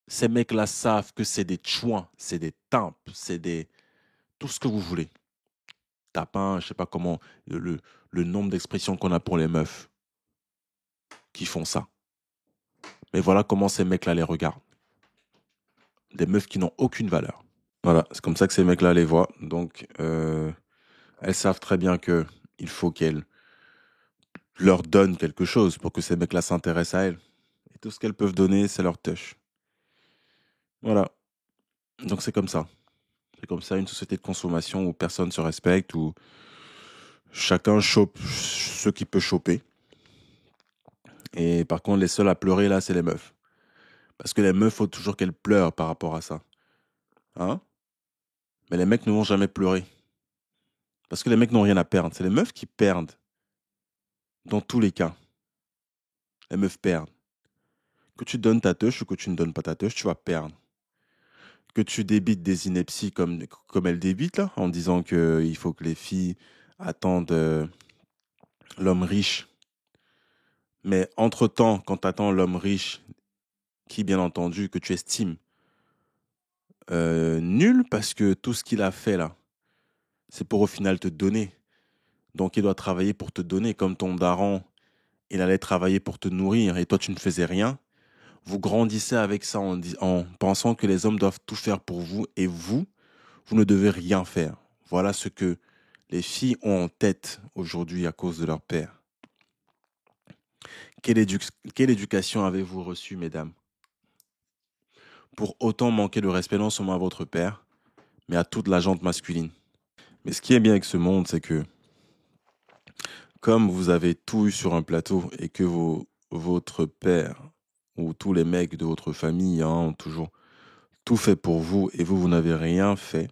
Ces mecs-là savent que c'est des chouins, c'est des timpes, c'est des... tout ce que vous voulez. Tapin, je sais pas comment, le nombre d'expressions qu'on a pour les meufs qui font ça. Mais voilà comment ces mecs-là les regardent. Des meufs qui n'ont aucune valeur. Voilà, c'est comme ça que ces mecs-là les voient. Donc, elles savent très bien que il faut qu'elles leur donnent quelque chose pour que ces mecs-là s'intéressent à elles. Et tout ce qu'elles peuvent donner, c'est leur touch. Voilà. Donc c'est comme ça. C'est comme ça une société de consommation où personne ne se respecte, où chacun chope ce qu'il peut choper. Et par contre, les seuls à pleurer là, c'est les meufs. Parce que les meufs, faut toujours qu'elles pleurent par rapport à ça. Hein? Mais les mecs ne vont jamais pleurer. Parce que les mecs n'ont rien à perdre. C'est les meufs qui perdent. Dans tous les cas. Les meufs perdent. Que tu donnes ta touche ou que tu ne donnes pas ta touche, tu vas perdre. Que tu débites des inepties comme elles débitent, là, en disant qu'il faut que les filles attendent l'homme riche. Mais entre-temps, quand tu attends l'homme riche, qui, bien entendu, que tu estimes nul, parce que tout ce qu'il a fait là, c'est pour au final te donner. Donc il doit travailler pour te donner, comme ton daron, il allait travailler pour te nourrir, et toi tu ne faisais rien. Vous grandissez avec ça en pensant que les hommes doivent tout faire pour vous, et vous ne devez rien faire. Voilà ce que les filles ont en tête aujourd'hui à cause de leur père. Quelle éducation avez-vous reçue, mesdames, pour autant manquer de respect non seulement à votre père, mais à toute la gente masculine? Mais ce qui est bien avec ce monde, c'est que comme vous avez tout eu sur un plateau et que votre père ou tous les mecs de votre famille ont toujours tout fait pour vous et vous n'avez rien fait,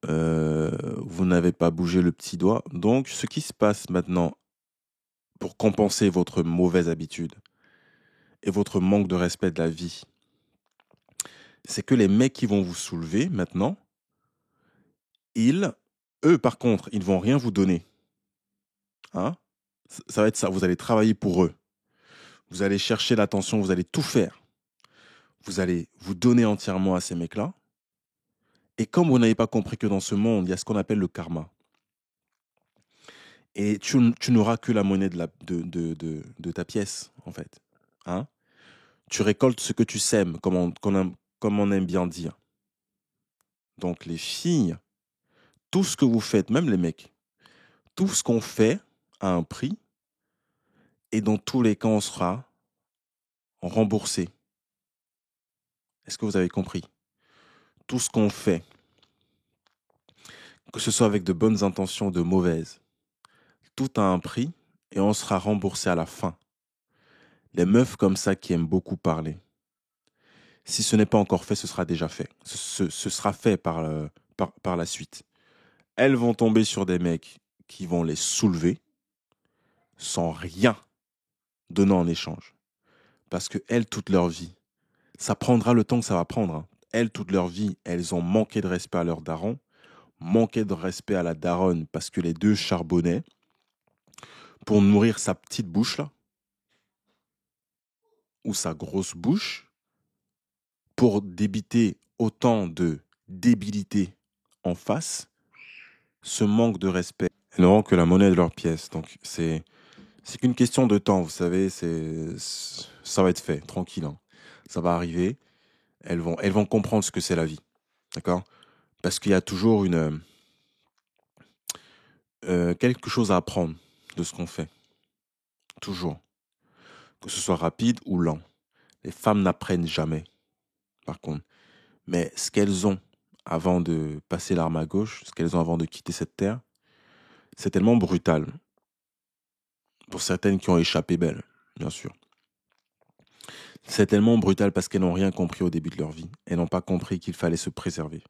vous n'avez pas bougé le petit doigt. Donc, ce qui se passe maintenant pour compenser votre mauvaise habitude et votre manque de respect de la vie, c'est que les mecs qui vont vous soulever maintenant, eux, par contre, ils vont rien vous donner. Hein? Ça va être ça. Vous allez travailler pour eux. Vous allez chercher l'attention. Vous allez tout faire. Vous allez vous donner entièrement à ces mecs-là. Et comme vous n'avez pas compris que dans ce monde, il y a ce qu'on appelle le karma. Et tu n'auras que la monnaie de ta pièce, en fait. Hein? Tu récoltes ce que tu sèmes, comme on aime bien dire. Donc les filles, tout ce que vous faites, même les mecs, tout ce qu'on fait a un prix. Et dans tous les cas, on sera remboursé. Est-ce que vous avez compris? Tout ce qu'on fait, que ce soit avec de bonnes intentions ou de mauvaises, tout a un prix et on sera remboursé à la fin. Les meufs comme ça qui aiment beaucoup parler, si ce n'est pas encore fait, ce sera déjà fait. Ce sera fait par la suite. Elles vont tomber sur des mecs qui vont les soulever sans rien donner en échange. Parce que elles, toute leur vie, ça prendra le temps que ça va prendre. Hein. Elles, toute leur vie, elles ont manqué de respect à leur daron, manqué de respect à la daronne parce que les deux charbonnaient pour nourrir sa petite bouche là, ou sa grosse bouche, pour débiter autant de débilité en face, ce manque de respect, elles n'auront que la monnaie de leur pièce. Donc c'est qu'une question de temps, vous savez, ça va être fait, tranquille. Hein. Ça va arriver, elles vont comprendre ce que c'est la vie. D'accord? Parce qu'il y a toujours quelque chose à apprendre de ce qu'on fait. Toujours. Que ce soit rapide ou lent. Les femmes n'apprennent jamais, par contre. Mais ce qu'elles ont avant de passer l'arme à gauche, ce qu'elles ont avant de quitter cette terre, c'est tellement brutal. Pour certaines qui ont échappé belles, bien sûr. C'est tellement brutal parce qu'elles n'ont rien compris au début de leur vie. Elles n'ont pas compris qu'il fallait se préserver.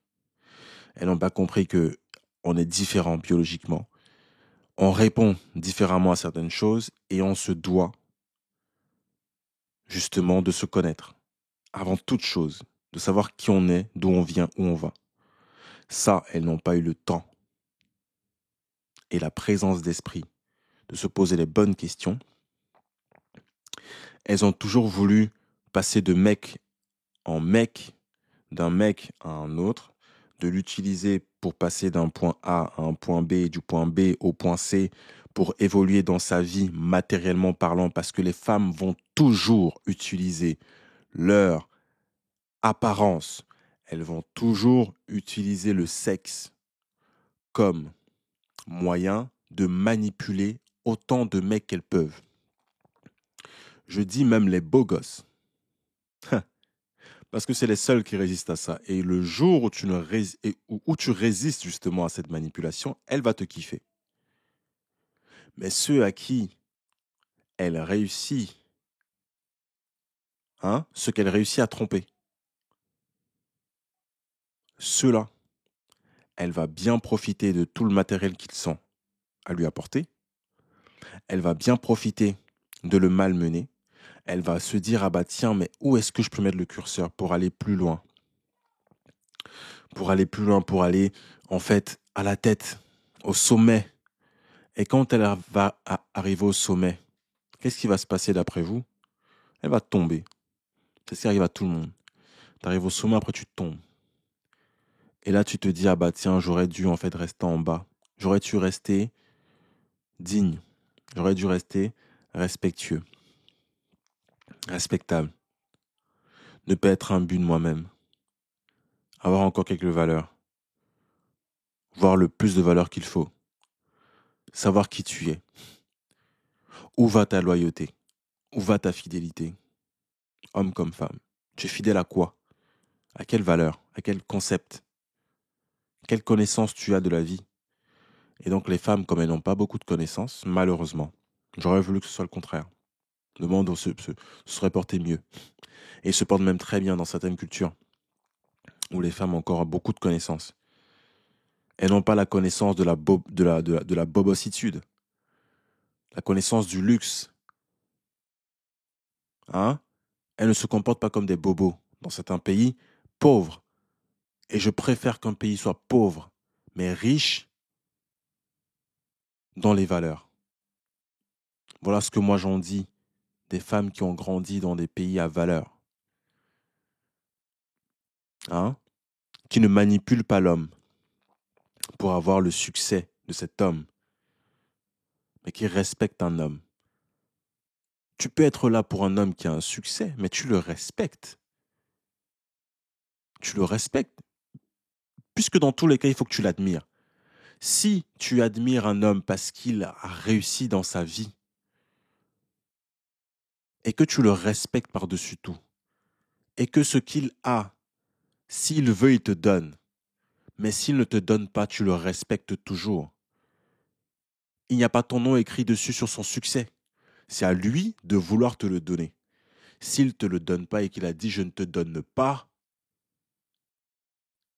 Elles n'ont pas compris que on est différent biologiquement. On répond différemment à certaines choses et on se doit justement de se connaître. Avant toute chose, de savoir qui on est, d'où on vient, où on va. Ça, elles n'ont pas eu le temps et la présence d'esprit de se poser les bonnes questions. Elles ont toujours voulu passer de mec en mec, d'un mec à un autre, de l'utiliser pour passer d'un point A à un point B, du point B au point C, pour évoluer dans sa vie matériellement parlant, parce que les femmes vont toujours utiliser leur apparence. Elles vont toujours utiliser le sexe comme moyen de manipuler autant de mecs qu'elles peuvent. Je dis même les beaux gosses. Parce que c'est les seuls qui résistent à ça. Et le jour où où tu résistes justement à cette manipulation, elle va te kiffer. Mais ceux à qui elle réussit, ceux qu'elle réussit à tromper, ceux-là, elle va bien profiter de tout le matériel qu'ils sont à lui apporter. Elle va bien profiter de le malmener. Elle va se dire, ah bah tiens, mais où est-ce que je peux mettre le curseur pour aller plus loin? Pour aller plus loin, pour aller, en fait, à la tête, au sommet. Et quand elle va arriver au sommet, qu'est-ce qui va se passer d'après vous? Elle va tomber. C'est ce qui arrive à tout le monde. Tu arrives au sommet, après tu tombes. Et là, tu te dis, ah bah tiens, j'aurais dû en fait rester en bas. J'aurais dû rester digne. J'aurais dû rester respectueux, respectable. Ne pas être un but de moi-même. Avoir encore quelques valeurs. Voir le plus de valeurs qu'il faut. Savoir qui tu es. Où va ta loyauté? Où va ta fidélité? Homme comme femme. Tu es fidèle à quoi? À quelle valeur? À quel concept? Quelle connaissance tu as de la vie? Et donc les femmes, comme elles n'ont pas beaucoup de connaissances, malheureusement, j'aurais voulu que ce soit le contraire. Le monde se serait porté mieux. Et il se porte même très bien dans certaines cultures où les femmes ont encore beaucoup de connaissances. Elles n'ont pas la connaissance de la bobossitude, la connaissance du luxe. Hein? Elles ne se comportent pas comme des bobos dans certains pays pauvres. Et je préfère qu'un pays soit pauvre, mais riche dans les valeurs. Voilà ce que moi j'en dis des femmes qui ont grandi dans des pays à valeurs. Hein? Qui ne manipulent pas l'homme pour avoir le succès de cet homme, mais qui respectent un homme. Tu peux être là pour un homme qui a un succès, mais tu le respectes. Tu le respectes, puisque dans tous les cas, il faut que tu l'admires. Si tu admires un homme parce qu'il a réussi dans sa vie, et que tu le respectes par-dessus tout, et que ce qu'il a, s'il veut, il te donne, mais s'il ne te donne pas, tu le respectes toujours. Il n'y a pas ton nom écrit dessus sur son succès. C'est à lui de vouloir te le donner. S'il ne te le donne pas et qu'il a dit « je ne te donne pas »,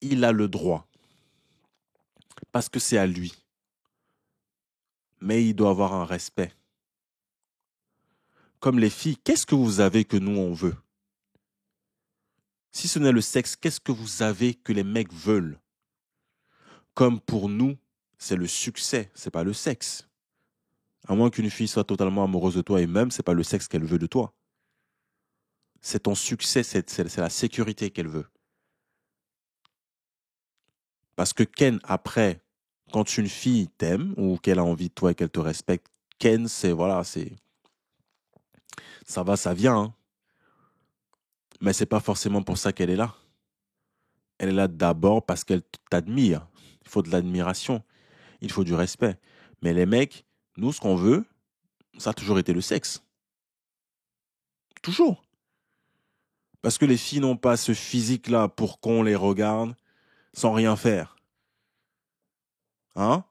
il a le droit. Parce que c'est à lui. Mais il doit avoir un respect. Comme les filles, qu'est-ce que vous avez que nous on veut? Si ce n'est le sexe, qu'est-ce que vous avez que les mecs veulent? Comme pour nous, c'est le succès, c'est pas le sexe. À moins qu'une fille soit totalement amoureuse de toi et même, c'est pas le sexe qu'elle veut de toi. C'est ton succès, c'est la sécurité qu'elle veut. Parce que Ken, après, quand une fille t'aime ou qu'elle a envie de toi et qu'elle te respecte, Ken, c'est voilà, c'est ça va, ça vient. Hein. Mais c'est pas forcément pour ça qu'elle est là. Elle est là d'abord parce qu'elle t'admire. Il faut de l'admiration. Il faut du respect. Mais les mecs, nous, ce qu'on veut, ça a toujours été le sexe. Toujours. Parce que les filles n'ont pas ce physique-là pour qu'on les regarde sans rien faire. Hein?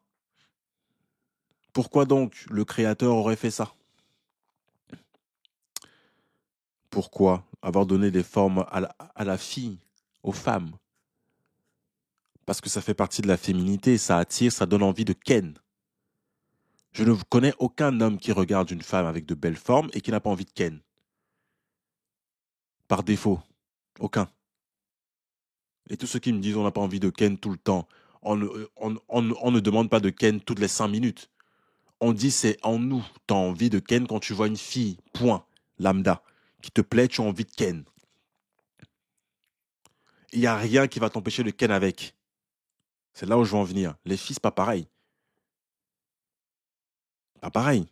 Pourquoi donc le créateur aurait fait ça? Pourquoi avoir donné des formes à la fille, aux femmes? Parce que ça fait partie de la féminité, ça attire, ça donne envie de ken. Je ne connais aucun homme qui regarde une femme avec de belles formes et qui n'a pas envie de ken. Par défaut. Aucun. Et tous ceux qui me disent on n'a pas envie de ken tout le temps, on ne demande pas de ken toutes les 5 minutes. On dit c'est en nous. Tu as envie de ken quand tu vois une fille, point, lambda, qui te plaît, tu as envie de ken. Il n'y a rien qui va t'empêcher de ken avec. C'est là où je veux en venir. Les filles, c'est pas pareil. Pas pareil.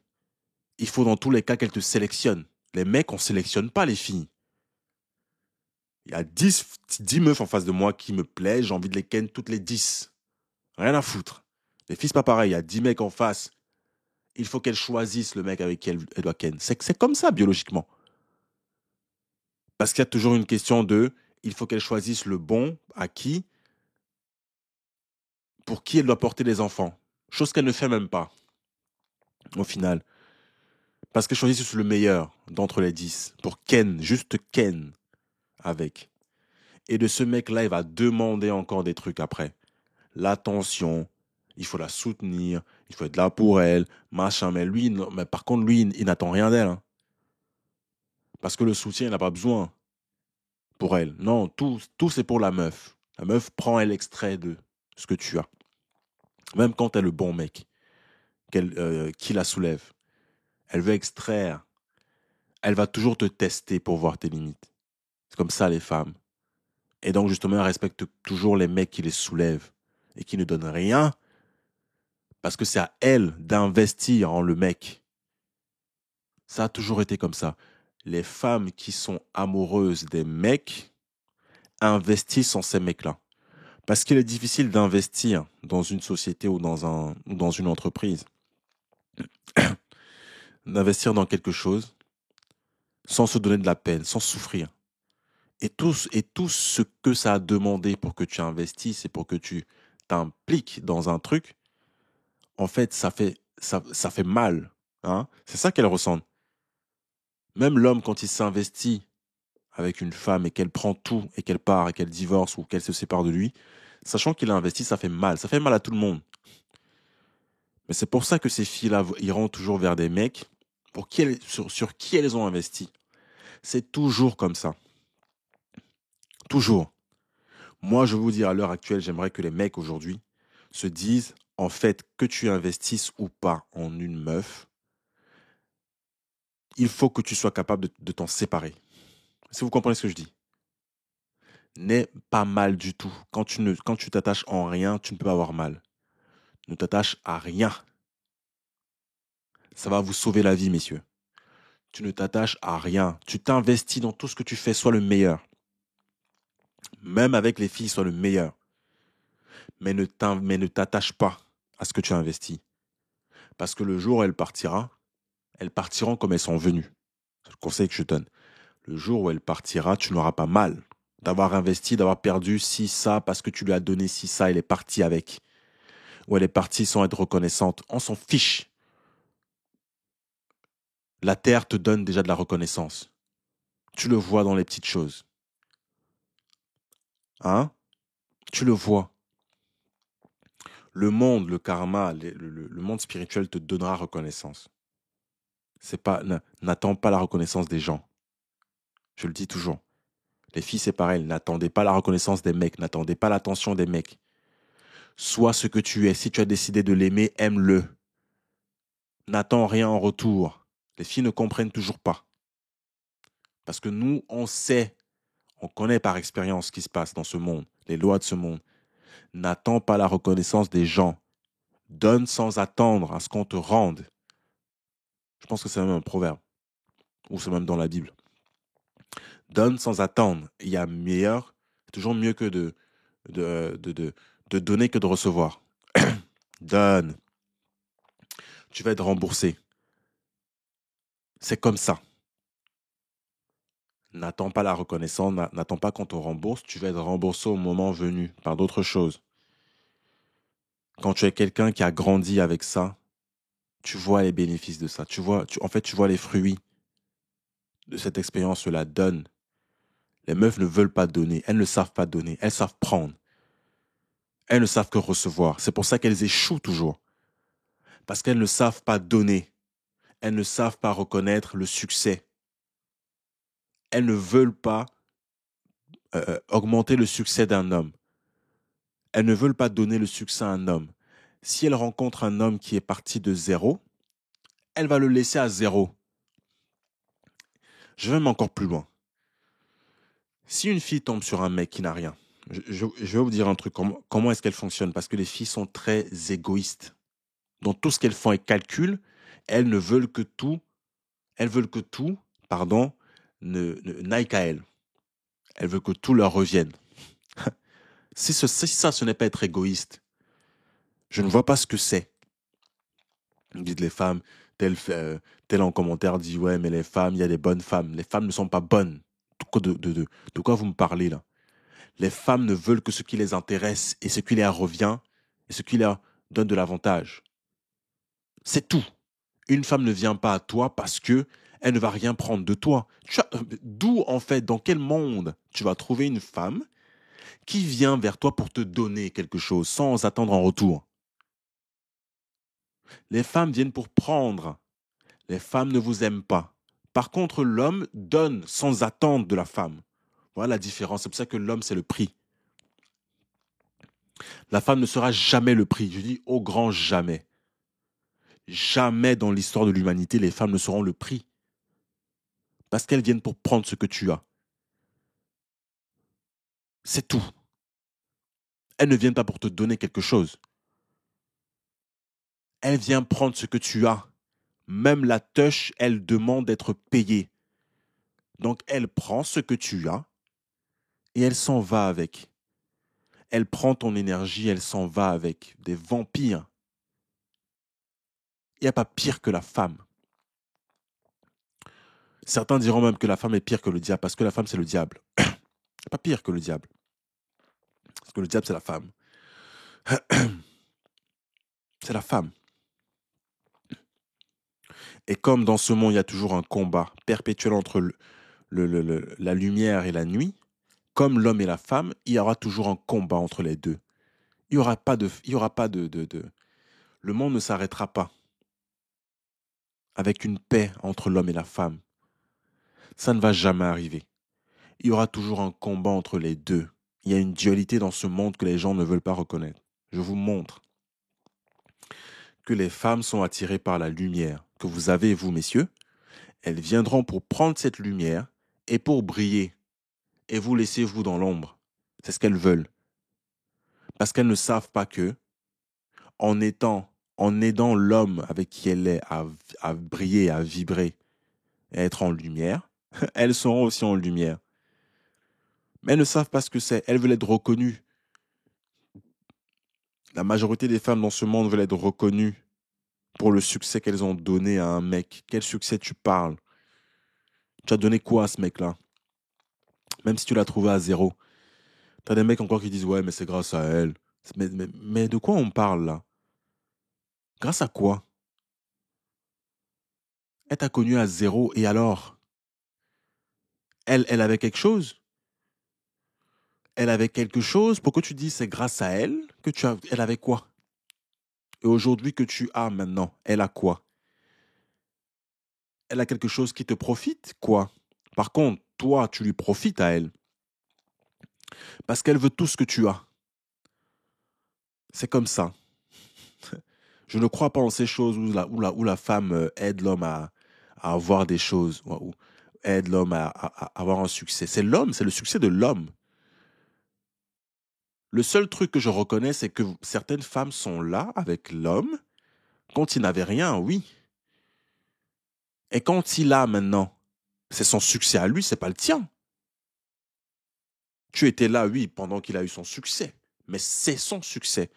Il faut dans tous les cas qu'elles te sélectionnent. Les mecs, on ne sélectionne pas les filles. Il y a 10 meufs en face de moi qui me plaisent, j'ai envie de les ken toutes les 10. Rien à foutre. Les filles, c'est pas pareil. Il y a 10 mecs en face. Il faut qu'elles choisissent le mec avec qui elle doit ken. C'est comme ça, biologiquement. Parce qu'il y a toujours une question de... Il faut qu'elle choisisse le bon à qui, pour qui elle doit porter les enfants. Chose qu'elle ne fait même pas, au final. Parce qu'elle choisit juste le meilleur d'entre les 10. Pour ken, juste ken avec. Et de ce mec-là, il va demander encore des trucs après. L'attention, il faut la soutenir, il faut être là pour elle, machin. Mais par contre, lui, il n'attend rien d'elle. Hein. Parce que le soutien, il n'a pas besoin pour elle. Non, tout c'est pour la meuf. La meuf prend elle extrait de ce que tu as. Même quand t'es le bon mec, qui la soulève. Elle veut extraire Elle va toujours te tester pour voir tes limites. C'est comme ça, les femmes. Et donc, justement, elles respectent toujours les mecs qui les soulèvent et qui ne donnent rien parce que c'est à elles d'investir en le mec. Ça a toujours été comme ça. Les femmes qui sont amoureuses des mecs investissent en ces mecs-là. Parce qu'il est difficile d'investir dans une société ou dans une entreprise, d'investir dans quelque chose sans se donner de la peine, sans souffrir. Et tout ce que ça a demandé pour que tu investisses et pour que tu t'impliques dans un truc, en fait, ça fait mal. Hein? C'est ça qu'elle ressent. Même l'homme, quand il s'investit avec une femme et qu'elle prend tout et qu'elle part et qu'elle divorce ou qu'elle se sépare de lui, sachant qu'il a investi, ça fait mal. Ça fait mal à tout le monde. Mais c'est pour ça que ces filles-là iront toujours vers des mecs sur qui elles ont investi. C'est toujours comme ça. Toujours. Moi, je vais vous dire, à l'heure actuelle, j'aimerais que les mecs aujourd'hui se disent, en fait, que tu investisses ou pas en une meuf, il faut que tu sois capable de t'en séparer. Si vous comprenez ce que je dis. N'est pas mal du tout. Quand tu t'attaches en rien, tu ne peux pas avoir mal. Ne t'attache à rien. Ça va vous sauver la vie, messieurs. Tu ne t'attaches à rien. Tu t'investis dans tout ce que tu fais, sois le meilleur. Même avec les filles, sois le meilleur. Mais ne t'attache pas à ce que tu as investi. Parce que le jour où elles partiront comme elles sont venues. C'est le conseil que je donne. Le jour où elle partira, tu n'auras pas mal d'avoir investi, d'avoir perdu ci, ça, parce que tu lui as donné ci, ça, elle est partie avec. Ou elle est partie sans être reconnaissante. On s'en fiche. La terre te donne déjà de la reconnaissance. Tu le vois dans les petites choses. Hein? Tu le vois. Le monde, le karma, le monde spirituel te donnera reconnaissance. N'attends pas la reconnaissance des gens. Je le dis toujours. Les filles, c'est pareil. N'attendez pas la reconnaissance des mecs. N'attendez pas l'attention des mecs. Sois ce que tu es. Si tu as décidé de l'aimer, aime-le. N'attends rien en retour. Les filles ne comprennent toujours pas. Parce que nous, on sait, on connaît par expérience ce qui se passe dans ce monde, les lois de ce monde. N'attends pas la reconnaissance des gens. Donne sans attendre à ce qu'on te rende. Je pense que c'est même un proverbe. Ou c'est même dans la Bible. Donne sans attendre. Il y a meilleur, c'est toujours mieux que de donner que de recevoir. Donne. Tu vas être remboursé. C'est comme ça. N'attends pas la reconnaissance, n'attends pas qu'on te rembourse. Tu vas être remboursé au moment venu par d'autres choses. Quand tu es quelqu'un qui a grandi avec ça, tu vois les bénéfices de ça. Tu vois les fruits de cette expérience-là. Donne. Les meufs ne veulent pas donner. Elles ne savent pas donner. Elles savent prendre. Elles ne savent que recevoir. C'est pour ça qu'elles échouent toujours. Parce qu'elles ne savent pas donner. Elles ne savent pas reconnaître le succès. Elles ne veulent pas augmenter le succès d'un homme. Elles ne veulent pas donner le succès à un homme. Si elle rencontre un homme qui est parti de zéro, elle va le laisser à zéro. Je vais même encore plus loin. Si une fille tombe sur un mec qui n'a rien, je vais vous dire un truc, comment est-ce qu'elle fonctionne? Parce que les filles sont très égoïstes. Dans tout ce qu'elles font, elles calculent. Elles veulent que tout, n'aille qu'à elles. Elles veulent que tout leur revienne. Si ça, ce n'est pas être égoïste, je ne vois pas ce que c'est. Dites les femmes, tel en commentaire dit, ouais, mais les femmes, il y a des bonnes femmes. Les femmes ne sont pas bonnes. De quoi vous me parlez là? Les femmes ne veulent que ce qui les intéresse et ce qui leur revient et ce qui leur donne de l'avantage. C'est tout. Une femme ne vient pas à toi parce que elle ne va rien prendre de toi. D'où, en fait, dans quel monde tu vas trouver une femme qui vient vers toi pour te donner quelque chose sans attendre en retour? Les femmes viennent pour prendre. Les femmes ne vous aiment pas. Par contre, l'homme donne sans attendre de la femme. Voilà la différence. C'est pour ça que l'homme, c'est le prix. La femme ne sera jamais le prix. Je dis au grand jamais. Jamais dans l'histoire de l'humanité, les femmes ne seront le prix. Parce qu'elles viennent pour prendre ce que tu as. C'est tout. Elles ne viennent pas pour te donner quelque chose. Elles viennent prendre ce que tu as. Même la touche, elle demande d'être payée. Donc, elle prend ce que tu as et elle s'en va avec. Elle prend ton énergie, elle s'en va avec. Des vampires. Il n'y a pas pire que la femme. Certains diront même que la femme est pire que le diable parce que la femme, c'est le diable. Il n'y a pas pire que le diable. Parce que le diable, c'est la femme. C'est la femme. Et comme dans ce monde, il y a toujours un combat perpétuel entre la lumière et la nuit, comme l'homme et la femme, il y aura toujours un combat entre les deux. Il n'y aura pas de... Le monde ne s'arrêtera pas avec une paix entre l'homme et la femme. Ça ne va jamais arriver. Il y aura toujours un combat entre les deux. Il y a une dualité dans ce monde que les gens ne veulent pas reconnaître. Je vous montre que les femmes sont attirées par la lumière que vous avez, vous, messieurs. Elles viendront pour prendre cette lumière et pour briller. Et vous laissez, vous, dans l'ombre. C'est ce qu'elles veulent. Parce qu'elles ne savent pas que, en aidant l'homme avec qui elle est à briller, à vibrer, à être en lumière, elles seront aussi en lumière. Mais elles ne savent pas ce que c'est. Elles veulent être reconnues. La majorité des femmes dans ce monde veulent être reconnues pour le succès qu'elles ont donné à un mec. Quel succès tu parles? Tu as donné quoi à ce mec-là? Même si tu l'as trouvé à zéro. Tu as des mecs encore qui disent « Ouais, mais c'est grâce à elle. » Mais de quoi on parle là? Grâce à quoi? Elle t'a connu à zéro et alors? Elle avait quelque chose? Elle avait quelque chose? Pourquoi tu dis c'est grâce à elle que tu as... Elle avait quoi? Et aujourd'hui que tu as maintenant, elle a quoi? Elle a quelque chose qui te profite? Quoi? Par contre, toi, tu lui profites à elle. Parce qu'elle veut tout ce que tu as. C'est comme ça. Je ne crois pas en ces choses où la femme aide l'homme à avoir des choses, ou aide l'homme à avoir un succès. C'est l'homme, c'est le succès de l'homme. Le seul truc que je reconnais, c'est que certaines femmes sont là avec l'homme quand il n'avait rien, oui. Et quand il a maintenant, c'est son succès à lui, c'est pas le tien. Tu étais là, oui, pendant qu'il a eu son succès. Mais c'est son succès.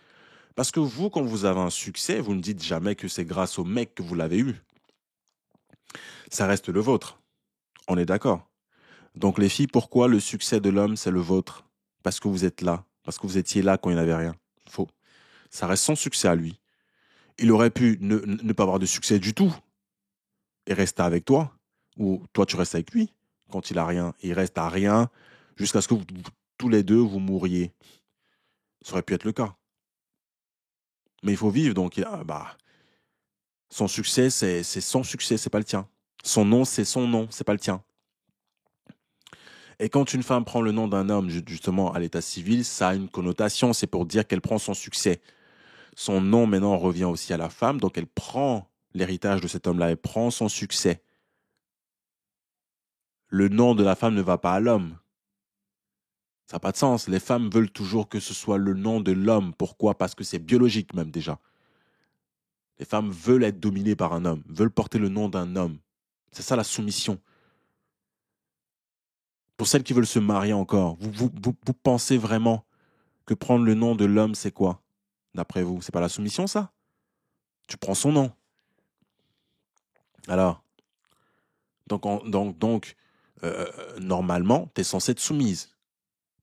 Parce que vous, quand vous avez un succès, vous ne dites jamais que c'est grâce au mec que vous l'avez eu. Ça reste le vôtre. On est d'accord. Donc les filles, pourquoi le succès de l'homme, c'est le vôtre? Parce que vous êtes là. Parce que vous étiez là quand il n'avait rien. Faux. Ça reste son succès à lui. Il aurait pu ne pas avoir de succès du tout et rester avec toi. Ou toi, tu restes avec lui quand il a rien. Il reste à rien jusqu'à ce que tous les deux, vous mouriez. Ça aurait pu être le cas. Mais il faut vivre, donc son succès, c'est son succès, c'est pas le tien. Son nom, c'est son nom, c'est pas le tien. Et quand une femme prend le nom d'un homme, justement, à l'état civil, ça a une connotation, c'est pour dire qu'elle prend son succès. Son nom, maintenant, revient aussi à la femme, donc elle prend l'héritage de cet homme-là, elle prend son succès. Le nom de la femme ne va pas à l'homme. Ça n'a pas de sens. Les femmes veulent toujours que ce soit le nom de l'homme. Pourquoi? Parce que c'est biologique même déjà. Les femmes veulent être dominées par un homme, veulent porter le nom d'un homme. C'est ça la soumission. Pour celles qui veulent se marier encore, vous pensez vraiment que prendre le nom de l'homme, c'est quoi? D'après vous, c'est pas la soumission, ça? Tu prends son nom. Alors, normalement, tu es censée être soumise,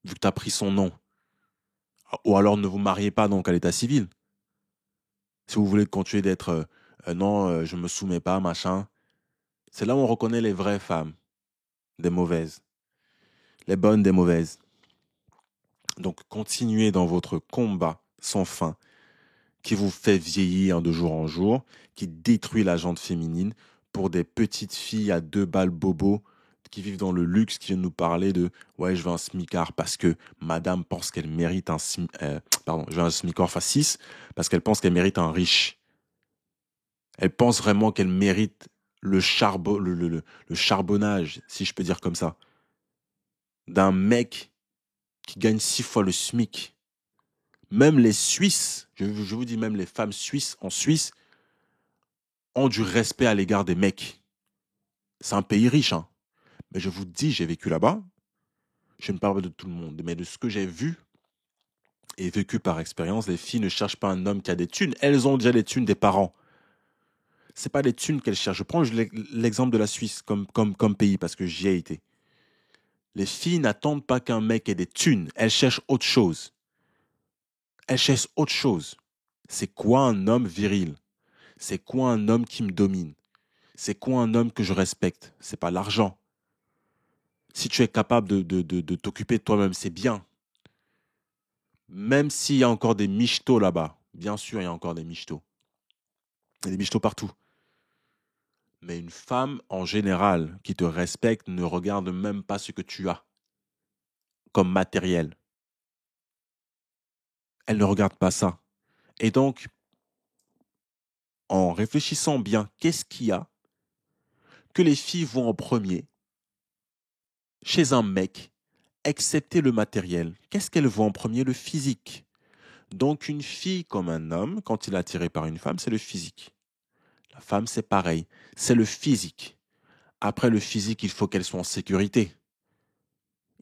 vu que tu as pris son nom. Ou alors ne vous mariez pas donc à l'état civil. Si vous voulez continuer d'être non, je me soumets pas, machin. C'est là où on reconnaît les vraies femmes, des mauvaises. Les bonnes des mauvaises. Donc, continuez dans votre combat sans fin, qui vous fait vieillir de jour en jour, qui détruit la jante féminine pour des petites filles à 2 balles bobo qui vivent dans le luxe, qui viennent nous parler de « ouais, je veux un smicard parce que madame pense qu'elle mérite un je veux un smicard x6 parce qu'elle pense qu'elle mérite un riche. » Elle pense vraiment qu'elle mérite le charbonnage, si je peux dire comme ça, d'un mec qui gagne 6 fois le SMIC. Même les Suisses, je vous dis même les femmes suisses en Suisse, ont du respect à l'égard des mecs. C'est un pays riche, hein. Mais je vous dis, j'ai vécu là-bas. Je ne parle pas de tout le monde, mais de ce que j'ai vu et vécu par expérience, les filles ne cherchent pas un homme qui a des thunes. Elles ont déjà les thunes des parents. C'est pas les thunes qu'elles cherchent. Je prends l'exemple de la Suisse comme pays parce que j'y ai été. Les filles n'attendent pas qu'un mec ait des thunes. Elles cherchent autre chose. Elles cherchent autre chose. C'est quoi un homme viril? C'est quoi un homme qui me domine? C'est quoi un homme que je respecte? C'est pas l'argent. Si tu es capable de t'occuper de toi-même, c'est bien. Même s'il y a encore des michetots là-bas. Bien sûr, il y a encore des michetots. Il y a des michetots partout. Mais une femme, en général, qui te respecte, ne regarde même pas ce que tu as comme matériel. Elle ne regarde pas ça. Et donc, en réfléchissant bien, qu'est-ce qu'il y a que les filles vont en premier chez un mec, excepté le matériel? Qu'est-ce qu'elles voient en premier? Le physique. Donc, une fille comme un homme, quand il est attiré par une femme, c'est le physique. La femme, c'est pareil. C'est le physique. Après le physique, il faut qu'elle soit en sécurité.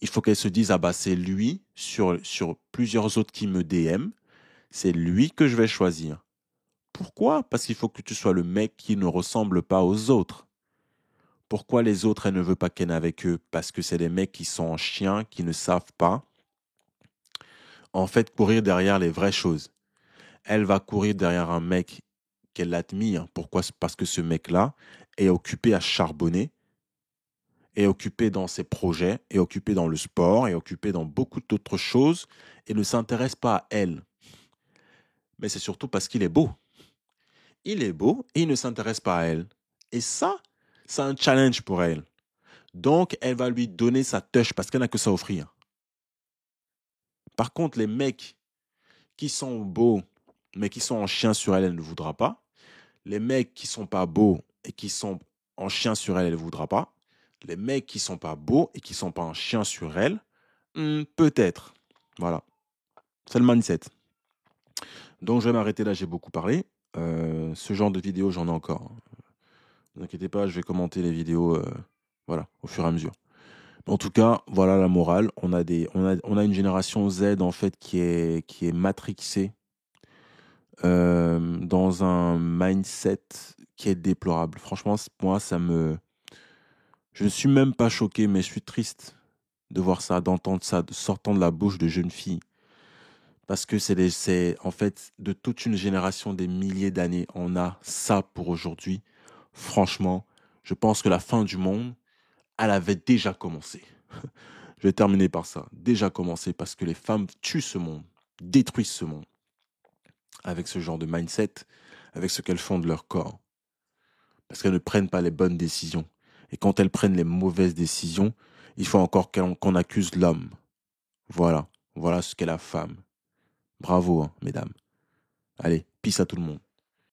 Il faut qu'elle se dise, ah bah c'est lui, sur plusieurs autres qui me DM, c'est lui que je vais choisir. Pourquoi? Parce qu'il faut que tu sois le mec qui ne ressemble pas aux autres. Pourquoi les autres, elle ne veut pas ken avec eux? Parce que c'est des mecs qui sont en chien, qui ne savent pas, en fait, courir derrière les vraies choses. Elle va courir derrière un mec qu'elle admire. Pourquoi? Parce que ce mec-là est occupé à charbonner, est occupé dans ses projets, est occupé dans le sport, est occupé dans beaucoup d'autres choses et ne s'intéresse pas à elle. Mais c'est surtout parce qu'il est beau. Il est beau et il ne s'intéresse pas à elle. Et ça, c'est un challenge pour elle. Donc, elle va lui donner sa touche parce qu'elle n'a que ça à offrir. Par contre, les mecs qui sont beaux, mais qui sont en chien sur elle, elle ne voudra pas. Les mecs qui sont pas beaux et qui sont en chien sur elle, elle ne voudra pas. Les mecs qui sont pas beaux et qui sont pas en chien sur elle, peut-être. Voilà. C'est le mindset. Donc, je vais m'arrêter là, j'ai beaucoup parlé. Ce genre de vidéo, j'en ai encore. Ne vous inquiétez pas, je vais commenter les vidéos voilà, au fur et à mesure. En tout cas, voilà la morale. On a une génération Z en fait qui est matrixée dans un mindset qui est déplorable. Franchement, moi, je ne suis même pas choqué, mais je suis triste de voir ça, d'entendre ça, sortant de la bouche de jeunes filles. Parce que c'est en fait de toute une génération, des milliers d'années, on a ça pour aujourd'hui. Franchement, je pense que la fin du monde, elle avait déjà commencé. Je vais terminer par ça. Déjà commencé parce que les femmes tuent ce monde, détruisent ce monde. Avec ce genre de mindset, avec ce qu'elles font de leur corps. Parce qu'elles ne prennent pas les bonnes décisions. Et quand elles prennent les mauvaises décisions, il faut encore qu'on accuse l'homme. Voilà. Voilà ce qu'est la femme. Bravo, hein, mesdames. Allez, peace à tout le monde.